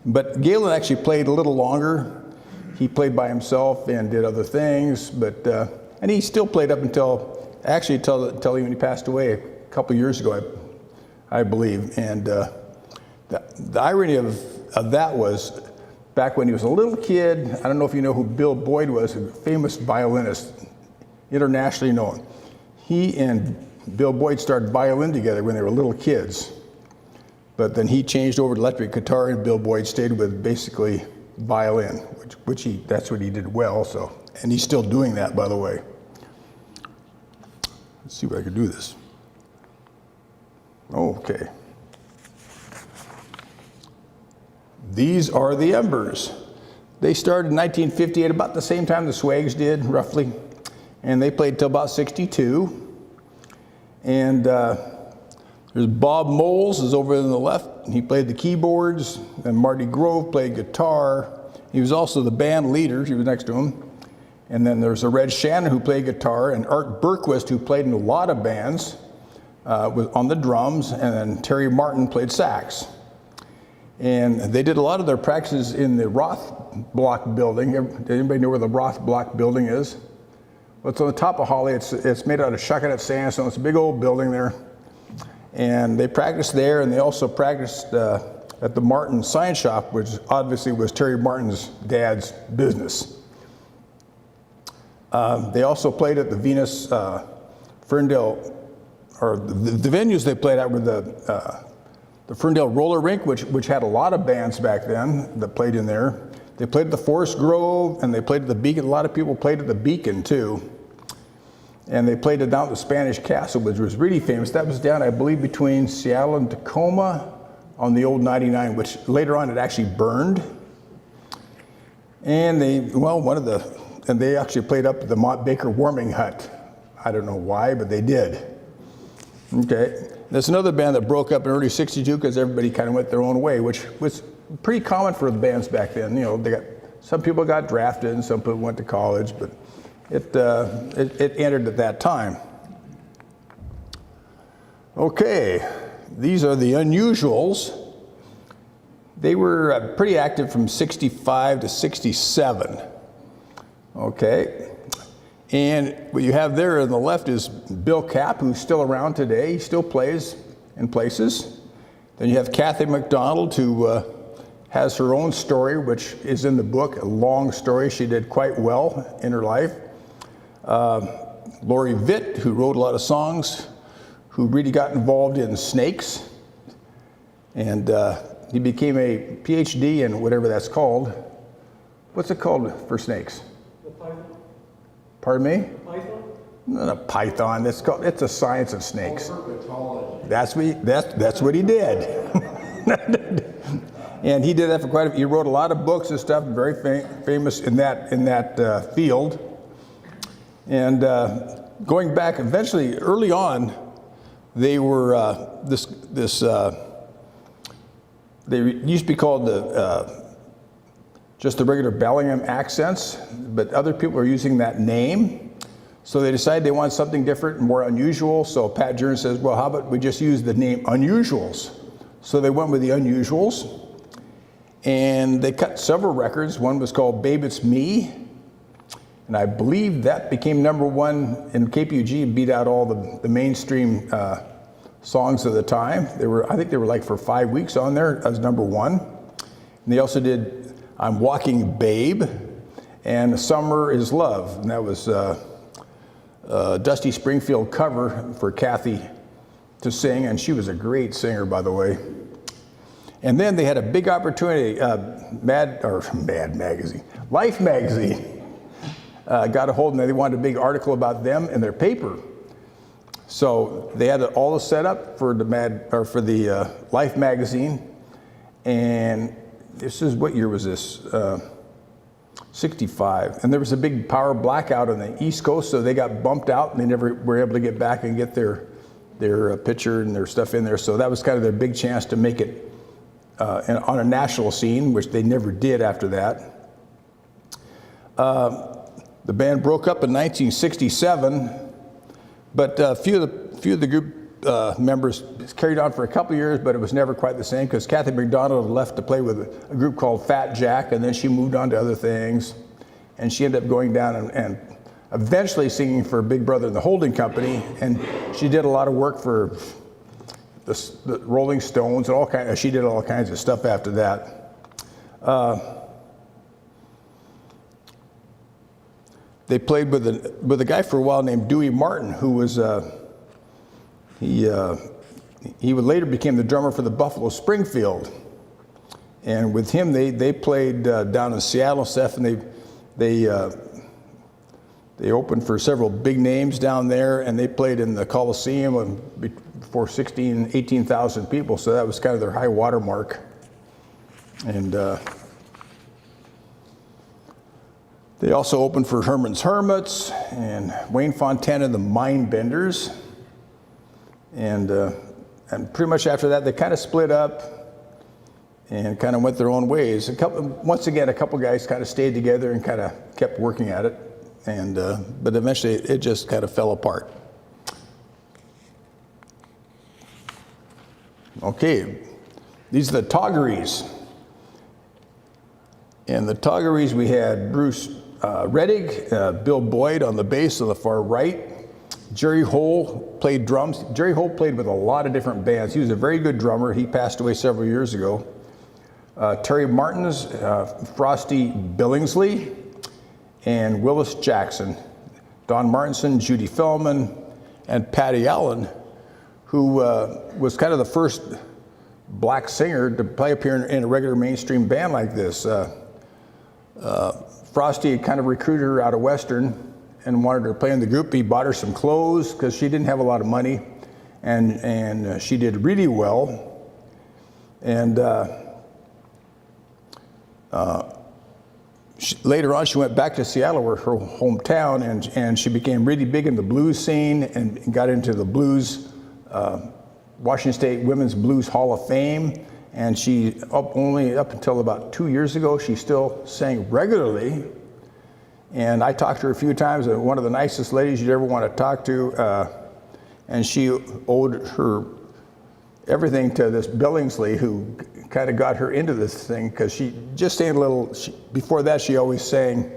But Galen actually played a little longer. He played by himself and did other things, but and he still played up until when he passed away a couple years ago, I believe. And the irony of that was, back when he was a little kid, I don't know if you know who Bill Boyd was, a famous violinist, internationally known. He and Bill Boyd started violin together when they were little kids. But then he changed over to electric guitar, and Bill Boyd stayed with basically violin, that's what he did well. So, and he's still doing that, by the way. Let's see if I can do this. Okay. These are the Embers. They started in 1958, about the same time the Swags did, roughly, and they played till about '62. And there's Bob Moles is over on the left. He played the keyboards, and Marty Grove played guitar. He was also the band leader. He was next to him. And then there's a Red Shannon who played guitar, and Art Berquist, who played in a lot of bands, was on the drums, and then Terry Martin played sax. And they did a lot of their practices in the Roth Block building. Anybody know where the Roth Block building is? Well, it's on the top of Holly. It's made out of shuckenut sandstone. It's a big old building there. And they practiced there, and they also practiced at the Martin Sign Shop, which obviously was Terry Martin's dad's business. They also played at the Venus Ferndale, or the venues they played at were the Ferndale Roller Rink, which had a lot of bands back then that played in there. They played at the Forest Grove, and they played at the Beacon. A lot of people played at the Beacon too. And they played it down at the Spanish Castle, which was really famous. That was down, I believe, between Seattle and Tacoma on the old 99, which later on it actually burned. And they actually played up at the Mont Baker Warming Hut. I don't know why, but they did. Okay. There's another band that broke up in early '62 because everybody kind of went their own way, which was pretty common for the bands back then. Some people got drafted and some people went to college, but it entered at that time. Okay, these are the Unusuals. They were pretty active from '65 to '67. Okay. And what you have there on the left is Bill Capp, who's still around today. He still plays in places. Then you have Kathy McDonald, who has her own story, which is in the book, a long story. She did quite well in her life. Lori Vitt, who wrote a lot of songs, who really got involved in snakes. And he became a PhD in whatever that's called. What's it called for snakes? Pardon me? Python? Not a python. It's a science of snakes. That's what he did. And he did that for quite a. He wrote a lot of books and stuff. Very famous in that field. And going back, eventually, early on, They were they used to be called just the regular Bellingham accents, but other people are using that name. So they decided they wanted something different and more unusual. So Pat Jern says, well, how about we just use the name Unusuals? So they went with the Unusuals. And they cut several records. One was called Babe It's Me. And I believe that became н°1 in KPUG and beat out all the mainstream songs of the time. I think they were like for 5 weeks on there as #1. And they also did I'm Walking Babe and Summer is Love. And that was Dusty Springfield cover for Kathy to sing. And she was a great singer, by the way. And then they had a big opportunity, Mad Magazine, Life Magazine got a hold, and they wanted a big article about them in their paper. So they had all the setup for the Life Magazine, and this is, what year was this? 65. And there was a big power blackout on the East Coast, so they got bumped out, and they never were able to get back and get their picture and their stuff in there. So that was kind of their big chance to make it on a national scene, which they never did after that. The band broke up in 1967, but a few of the group members carried on for a couple of years, but it was never quite the same because Kathy McDonald left to play with a group called Fat Jack, and then she moved on to other things, and she ended up going down and eventually singing for Big Brother and the Holding Company, and she did a lot of work for the Rolling Stones and all kinds. She did all kinds of stuff after that. They played with a guy for a while named Dewey Martin, who was he would later became the drummer for the Buffalo Springfield, and with him they played down in Seattle stuff, and they opened for several big names down there, and they played in the Coliseum for 18,000 people, so that was kind of their high water mark. And they also opened for Herman's Hermits and Wayne Fontana and the Mindbenders. And pretty much after that, they kind of split up and kind of went their own ways. Once again, a couple guys kind of stayed together and kind of kept working at it. And but eventually, it just kind of fell apart. Okay, these are the Toggeries. And the Toggeries, we had Bruce Reddig, Bill Boyd on the bass on the far right. Jerry Hole played drums. Jerry Hole played with a lot of different bands. He was a very good drummer. He passed away several years ago. Terry Martins, Frosty Billingsley, and Willis Jackson. Don Martinson, Judy Feldman, and Patty Allen, who was kind of the first black singer to play up here in a regular mainstream band like this. Frosty kind of recruited her out of Western and wanted her to play in the group. He bought her some clothes because she didn't have a lot of money, and she did really well. And later on, she went back to Seattle, her hometown, and she became really big in the blues scene and got into the blues, Washington State Women's Blues Hall of Fame. And she, only up until about 2 years ago, she still sang regularly. And I talked to her a few times, and one of the nicest ladies you'd ever want to talk to. And she owed her everything to this Billingsley, who kind of got her into this thing, because she just sang a little. Before that, she always sang,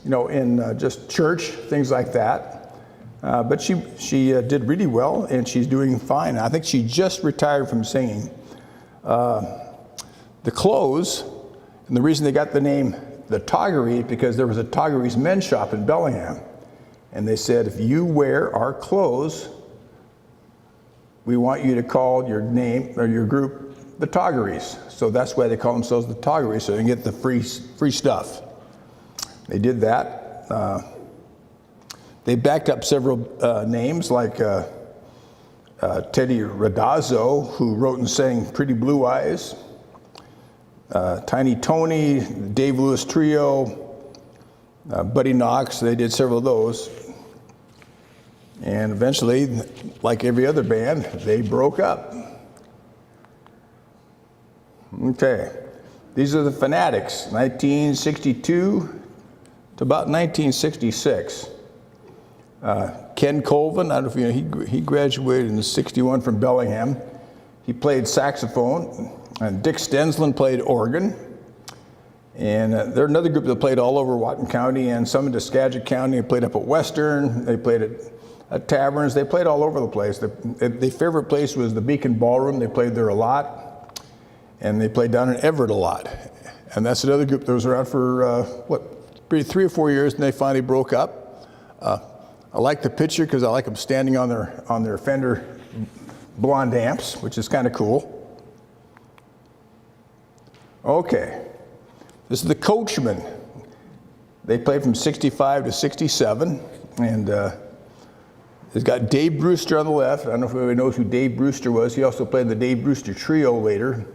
in just church, things like that. But she did really well, and she's doing fine. I think she just retired from singing. The clothes, and the reason they got the name the Toggery, because there was a Toggery's men's shop in Bellingham, and they said, if you wear our clothes, we want you to call your name or your group the Toggeries. So that's why they call themselves the Toggeries, so they can get the free stuff. They did that. They backed up several names like Teddy Radazzo, who wrote and sang Pretty Blue Eyes, Tiny Tony, Dave Lewis Trio, Buddy Knox. They did several of those. And eventually, like every other band, they broke up. Okay, these are the Fanatics, 1962 to about 1966. Ken Colvin, I don't know if you know, he graduated in '61 from Bellingham. He played saxophone, and Dick Stensland played organ. And they're another group that played all over Whatcom County and some in Skagit County. They played up at Western, they played at taverns, they played all over the place. Their favorite place was the Beacon Ballroom. They played there a lot. And they played down in Everett a lot. And that's another group that was around for, 3 or 4 years, and they finally broke up. I like the picture because I like them standing on their Fender blonde amps, which is kind of cool. Okay, this is the Coachmen. They played from '65 to '67, and it's got Dave Brewster on the left. I don't know if anybody knows who Dave Brewster was. He also played the Dave Brewster Trio later.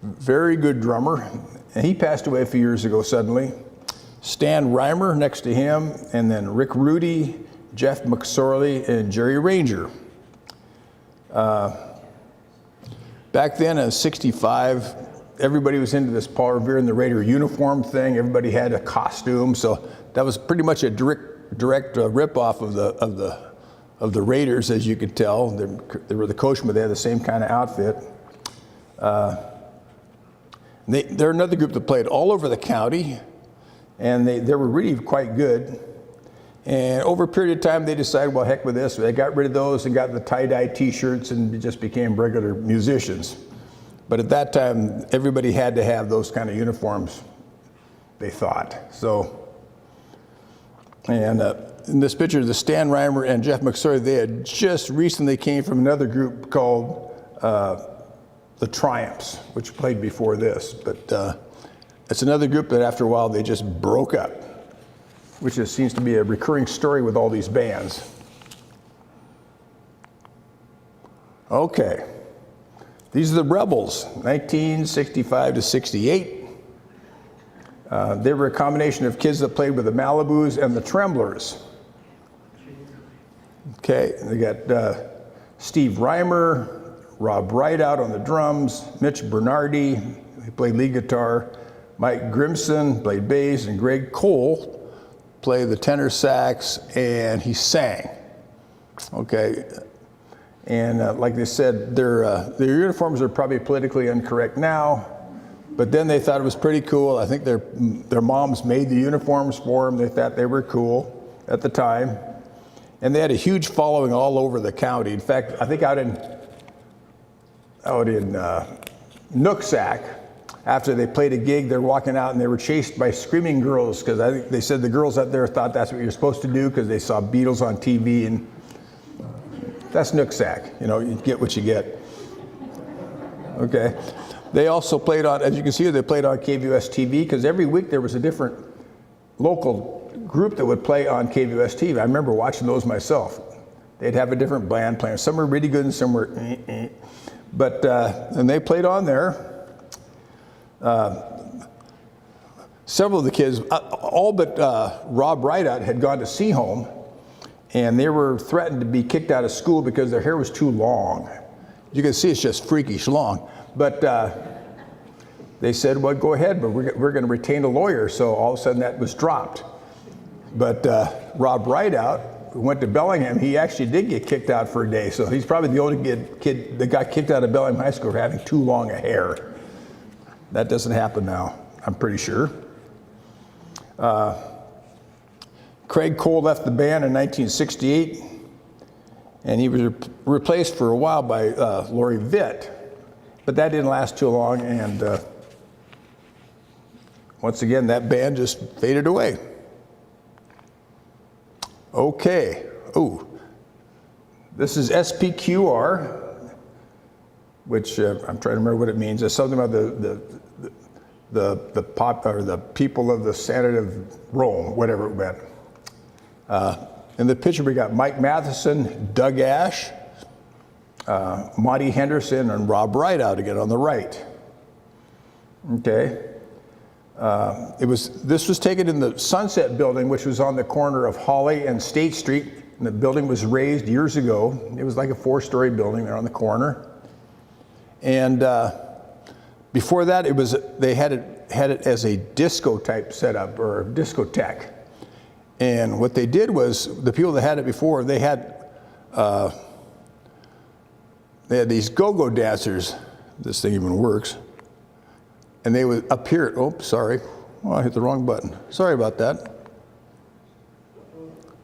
Very good drummer, and he passed away a few years ago suddenly. Stan Reimer next to him, and then Rick Rudy, Jeff McSorley, and Jerry Ranger. Back then in '65, everybody was into this Paul Revere and the Raider uniform thing. Everybody had a costume, so that was pretty much a direct rip-off of the Raiders, as you could tell. They were the Coachmen. They had the same kind of outfit. They're another group that played all over the county, and they were really quite good. And over a period of time, they decided, well, heck with this. They got rid of those and got the tie-dye T-shirts and just became regular musicians. But at that time, everybody had to have those kind of uniforms, they thought. So, and in this picture, the Stan Reimer and Jeff McSorley, they had just recently came from another group called the Triumphs, which played before this. But it's another group that after a while, they just broke up, which just seems to be a recurring story with all these bands. Okay. These are the Rebels, 1965 to '68. They were a combination of kids that played with the Malibus and the Tremblers. Okay, they got Steve Reimer, Rob Rideout on the drums, Mitch Bernardi, he played lead guitar, Mike Grimson played bass, and Greg Cole played the tenor sax, and he sang. Okay. And like they said, their uniforms are probably politically incorrect now, but then they thought it was pretty cool. I think their moms made the uniforms for them. They thought they were cool at the time. And they had a huge following all over the county. In fact, I think out in Nooksack, after they played a gig, they're walking out and they were chased by screaming girls, because I think they said the girls out there thought that's what you're supposed to do because they saw Beatles on TV, and that's Nooksack. You know, you get what you get. Okay. They also played on, as you can see, they played on KVUS TV, because every week there was a different local group that would play on KVUS TV. I remember watching those myself. They'd have a different band playing. Some were really good and some were But, and they played on there. Several of the kids, all but Rob Rideout, had gone to Seahome, and they were threatened to be kicked out of school because their hair was too long. You can see it's just freakish long. But they said, well, go ahead, but we're going to retain a lawyer. So all of a sudden that was dropped. But Rob Rideout, who went to Bellingham, he actually did get kicked out for a day. So he's probably the only kid that got kicked out of Bellingham High School for having too long a hair. That doesn't happen now, I'm pretty sure. Craig Cole left the band in 1968, and he was replaced for a while by Lori Vitt, but that didn't last too long, and once again, that band just faded away. Okay, this is SPQR, which I'm trying to remember what it means. It's something about the people of the Senate of Rome, whatever it meant. In the picture, we got Mike Matheson, Doug Ash, Monty Henderson, and Rob Rideout again on the right. Okay. This was taken in the Sunset Building, which was on the corner of Holly and State Street And the building was raised years ago. It was like a 4-story building there on the corner. And before that, they had it as a disco type setup, or a discotheque. And what they did was, the people that had it before, they had these go-go dancers. This thing even works. And they would appear, oh, sorry. Oh, I hit the wrong button. Sorry about that.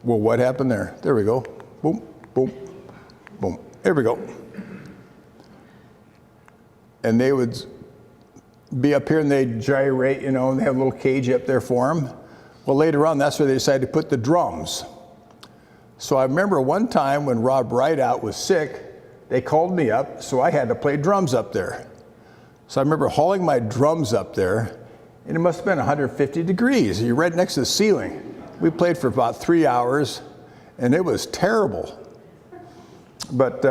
Well, what happened there? There we go. Boom, boom, boom. There we go. And they would be up here and they'd gyrate, you know, and they have a little cage up there for them. Well, later on, that's where they decided to put the drums. So I remember one time when Rob Rideout was sick, they called me up, so I had to play drums up there. So I remember hauling my drums up there, and it must have been 150 degrees. You're right next to the ceiling. We played for about 3 hours, and it was terrible. But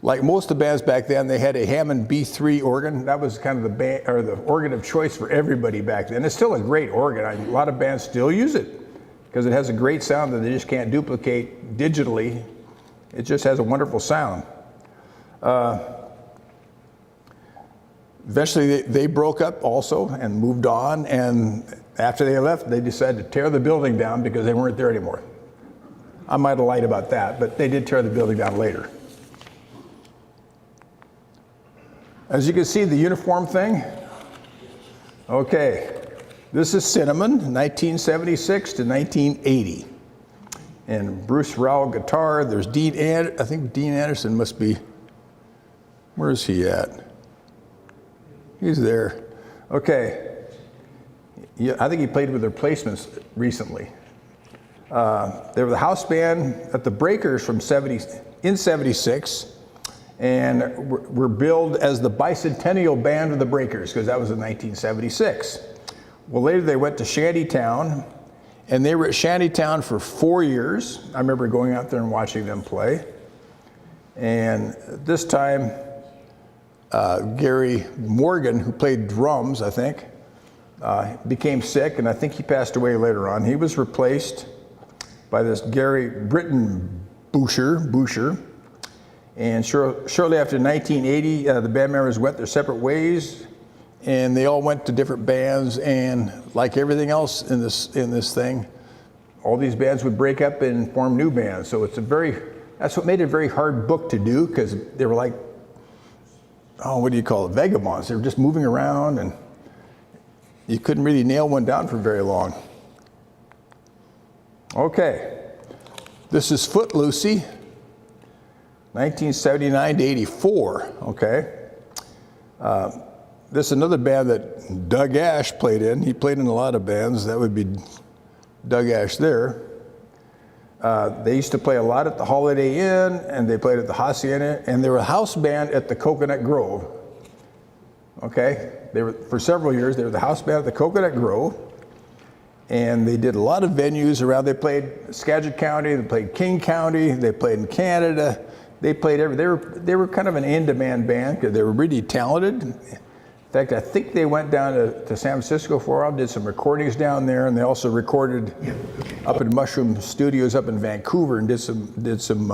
like most of the bands back then, they had a Hammond B3 organ. That was kind of the organ of choice for everybody back then. It's still a great organ. A lot of bands still use it because it has a great sound that they just can't duplicate digitally. It just has a wonderful sound. Eventually, they broke up also and moved on. And after they left, they decided to tear the building down because they weren't there anymore. I might have lied about that, but they did tear the building down later. As you can see, the uniform thing. Okay, this is Cinnamon, 1976 to 1980. And Bruce Rowell guitar. There's I think Dean Anderson must be, where is he at? He's there. Okay. Yeah, I think he played with the Replacements recently. They were the house band at the Breakers in 76, and were billed as the bicentennial band of the Breakers, because that was in 1976. Well, later they went to Shantytown, and they were at Shantytown for 4 years. I remember going out there and watching them play. And this time, Gary Morgan, who played drums, I think, became sick, and I think he passed away later on. He was replaced by this Gary Britton Boucher. And shortly after 1980, the band members went their separate ways, and they all went to different bands. And like everything else in this thing, all these bands would break up and form new bands. So that's what made it a very hard book to do, because they were like, oh, what do you call it? Vagabonds. They were just moving around, and you couldn't really nail one down for very long. Okay, this is Footloosey, 1979 to 84, okay? This is another band that Doug Ash played in. He played in a lot of bands. That would be Doug Ash there. They used to play a lot at the Holiday Inn, and they played at the Hacienda, and they were a house band at the Coconut Grove. Okay, for several years, they were the house band at the Coconut Grove, and they did a lot of venues around. They played Skagit County, they played King County, they played in Canada. They played they were kind of an in-demand band because they were really talented. In fact, I think they went down to San Francisco for a while, did some recordings down there, and they also recorded up in Mushroom Studios up in Vancouver and did some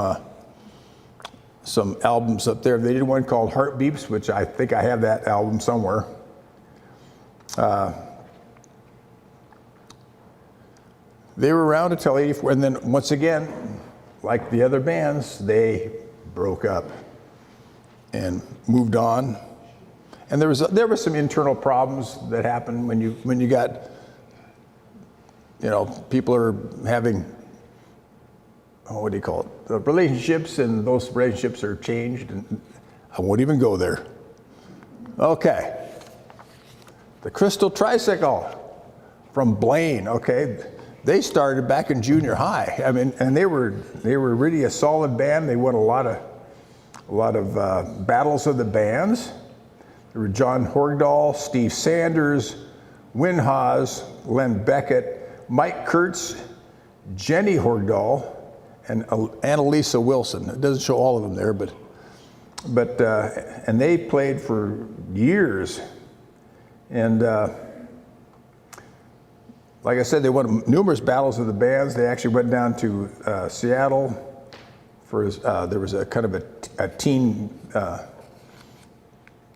albums up there. They did one called Heartbeeps, which I think I have that album somewhere. They were around until 84, and then once again, like the other bands, they broke up and moved on. And there were some internal problems that happened when you got, people are having, what do you call it, relationships, and those relationships are changed, and I won't even go there. Okay, the Crystal Tricycle from Blaine. Okay, they started back in junior high. I mean, and they were really a solid band. They won a lot of battles of the bands. There were John Horgdahl, Steve Sanders, Win Haas, Len Beckett, Mike Kurtz, Jenny Horgdahl, and Annalisa Wilson. It doesn't show all of them there, but and they played for years. And like I said, they won numerous battles of the bands. They actually went down to Seattle for there was a kind of a teen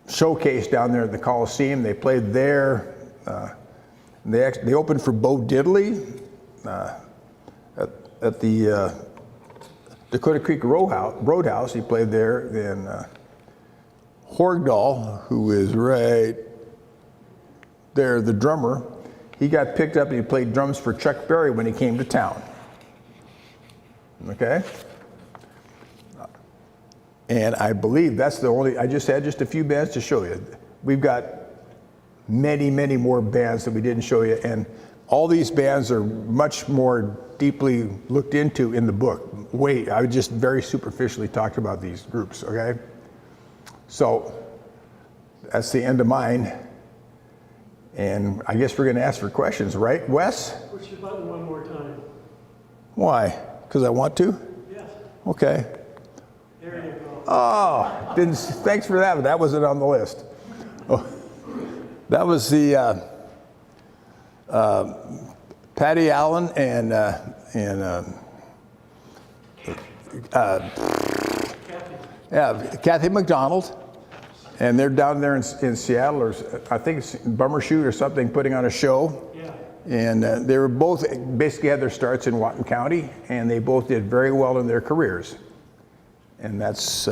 showcase down there at the Coliseum. They played there. They opened for Bo Diddley at the Dakota Creek Roadhouse. He played there. Then Horgdahl, who is right there, the drummer, he got picked up and he played drums for Chuck Berry when he came to town. Okay? And I believe that's the only, I just had just a few bands to show you. We've got many, many more bands that we didn't show you, and all these bands are much more deeply looked into in the book. I just very superficially talked about these groups, okay? So that's the end of mine. And I guess we're going to ask for questions, right, Wes? Push the button one more time. Why? Because I want to? Yes. Okay. There you go. Oh, thanks for that, but that wasn't on the list. Oh, that was the Patty Allen and Kathy McDonald. And they're down there in Seattle, or I think it's Bummershoot or something, putting on a show. Yeah. And they were both basically had their starts in Whatcom County, and they both did very well in their careers. And that's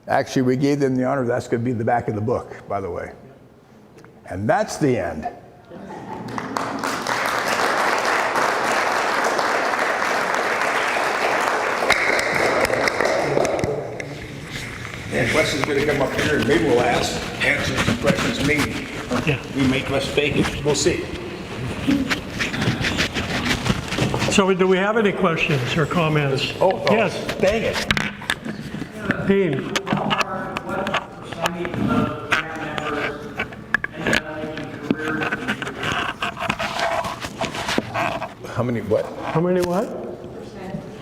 actually, we gave them the honor. That's going to be the back of the book, by the way. And that's the end. And Wes is going to come up here and maybe we'll answer some questions, maybe. Yeah. We make mistakes. We'll see. So do we have any questions or comments? Oh, yes. Dang it. Dean. What percentage of band members ended up making careers in music? How many what? How many what?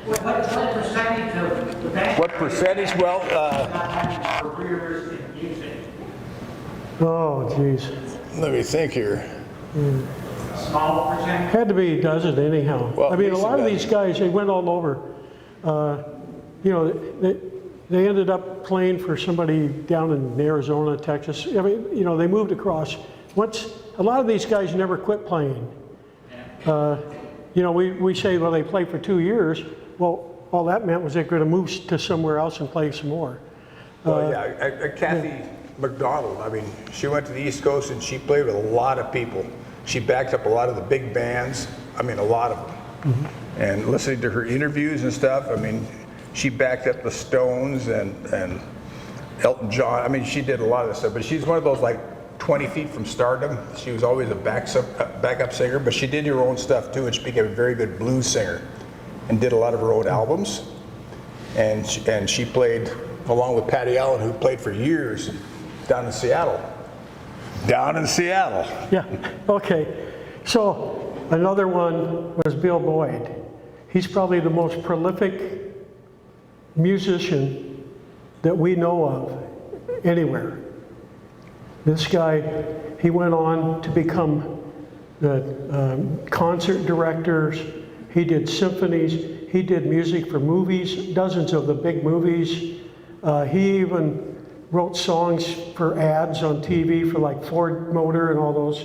What percentage of the band What percentage? Well, having careers in music? Oh, geez. let me think here. A small percentage? Had to be a dozen anyhow. Well, I mean, a lot of at these least guys, they went all over. You know, they ended up playing for somebody down in Arizona, Texas. I mean, you know, they moved across. A lot of these guys never quit playing. You know, we say, well, they played for 2 years. Well, all that meant was they could have moved to somewhere else and play some more. Well, yeah, Kathy McDonald, I mean, she went to the East Coast and she played with a lot of people. She backed up a lot of the big bands, I mean, a lot of them. Mm-hmm. And listening to her interviews and stuff, I mean, she backed up the Stones and Elton John. I mean, she did a lot of this stuff, but she's one of those like 20 feet from stardom. She was always a backup singer, but she did her own stuff too, and she became a very good blues singer and did a lot of her own albums. And she played along with Patty Allen, who played for years down in Seattle. Down in Seattle. Yeah, okay. So another one was Bill Boyd. He's probably the most prolific musician that we know of anywhere. This guy, he went on to become the concert directors. He did symphonies. He did music for movies, dozens of the big movies. He even wrote songs for ads on TV for like Ford Motor and all those.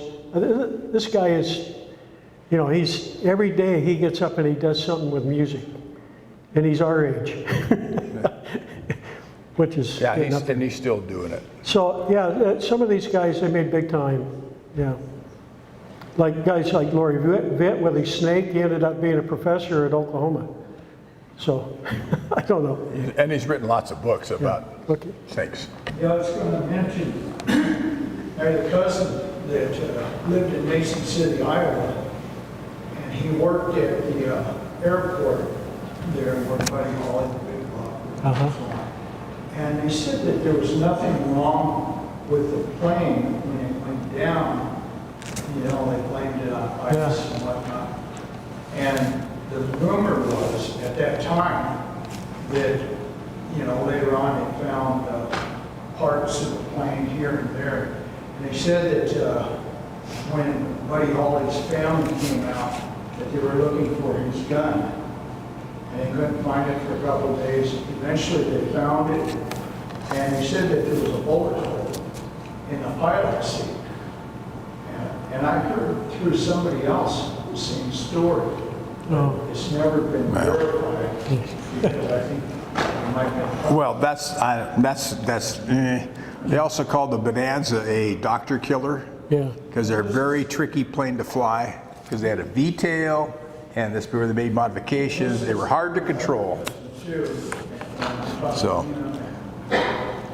This guy is, you know, every day he gets up and he does something with music. And he's our age. Which is Yeah, he's still doing it. So yeah, some of these guys, they made big time. Yeah. Like guys like Laurie Vitt with his snake, he ended up being a professor at Oklahoma. So, I don't know. And he's written lots of books about snakes. Yeah, I was going to mention, I had a cousin that lived in Mason City, Iowa, and he worked at the airport there in Buddy Holly, the big block. Uh-huh. And they said that there was nothing wrong with the plane when it went down. You know, they blamed it on ice and whatnot. And the rumor was at that time that, you know, later on they found parts of the plane here and there. And they said that when Buddy Holly's family came out that they were looking for his gun. And they couldn't find it for a couple of days. Eventually they found it, and he said that there was a bullet hole in the pilot seat. And I heard through somebody else the same story. Oh. It's never been verified because I think it might have been. Well, they also called the Bonanza a doctor killer. Yeah. Because they're a very tricky plane to fly, because they had a V-tail, and this where they made modifications. They were hard to control. So,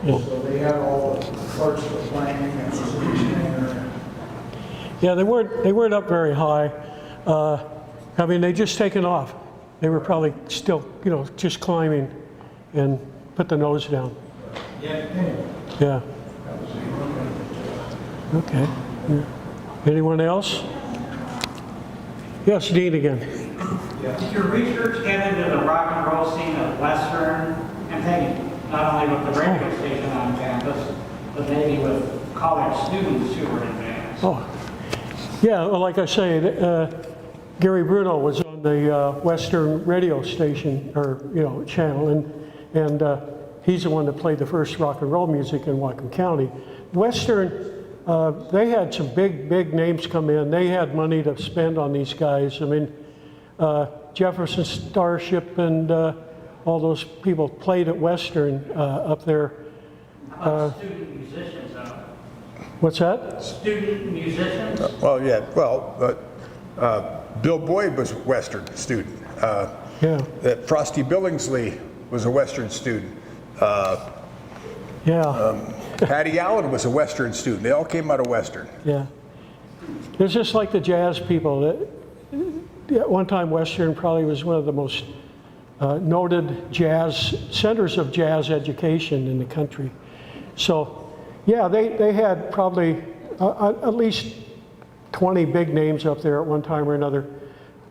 So they had all the parts of the plane and the originator. Yeah, they weren't up very high. I mean, they just taken off. They were probably still, just climbing and put the nose down. Yeah. Okay. Yeah. Anyone else? Yes, Dean again. Did your research get into the rock and roll scene of Western and maybe not only with the radio station on campus, but maybe with college students who were in bands? Oh, yeah. Well, like I say, Gary Bruno was on the Western radio station or channel, and he's the one that played the first rock and roll music in Whatcom County. Western. They had some big names come in. They had money to spend on these guys. I mean, Jefferson Starship and all those people played at Western up there. Student musicians, though. What's that? Student musicians? well, yeah, Bill Boyd was a Western student. Yeah. Frosty Billingsley was a Western student. Yeah. Patty Allen was a Western student. They all came out of Western. Yeah. It's just like the jazz people. At one time, Western probably was one of the most noted jazz centers of jazz education in the country. So, yeah, they had probably at least 20 big names up there at one time or another.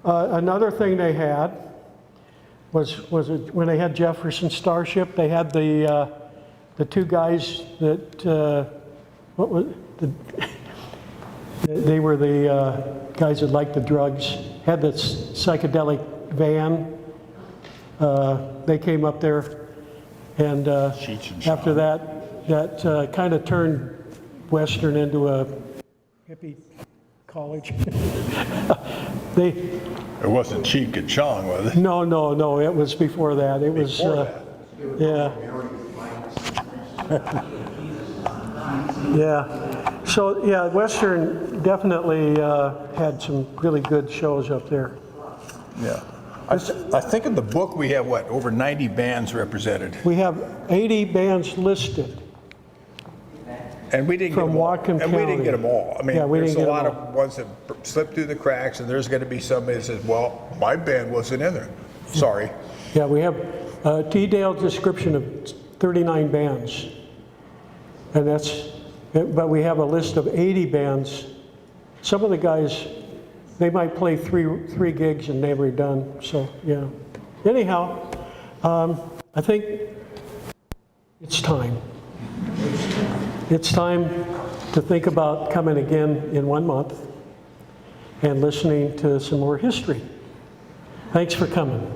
Another thing they had was when they had Jefferson Starship, they had the two guys that they were the guys that liked the drugs, had this psychedelic van. They came up there, and after that kind of turned Western into a hippie college. It wasn't Cheek and Chong, was it? No, it was before that. It was, yeah. Yeah. So, yeah, Western definitely had some really good shows up there. Yeah. I think in the book we have, over 90 bands represented. We have 80 bands listed. And we didn't From get them all. Whatcom And we didn't County. get them all. I mean, Yeah, we there's didn't a get lot them of ones that slipped through the cracks, and there's going to be somebody that says, well, my band wasn't in there. Sorry. Yeah, we have a detailed description of 39 bands. And but we have a list of 80 bands. Some of the guys, they might play three gigs and never done, so yeah. Anyhow, I think it's time. It's time to think about coming again in 1 month and listening to some more history. Thanks for coming.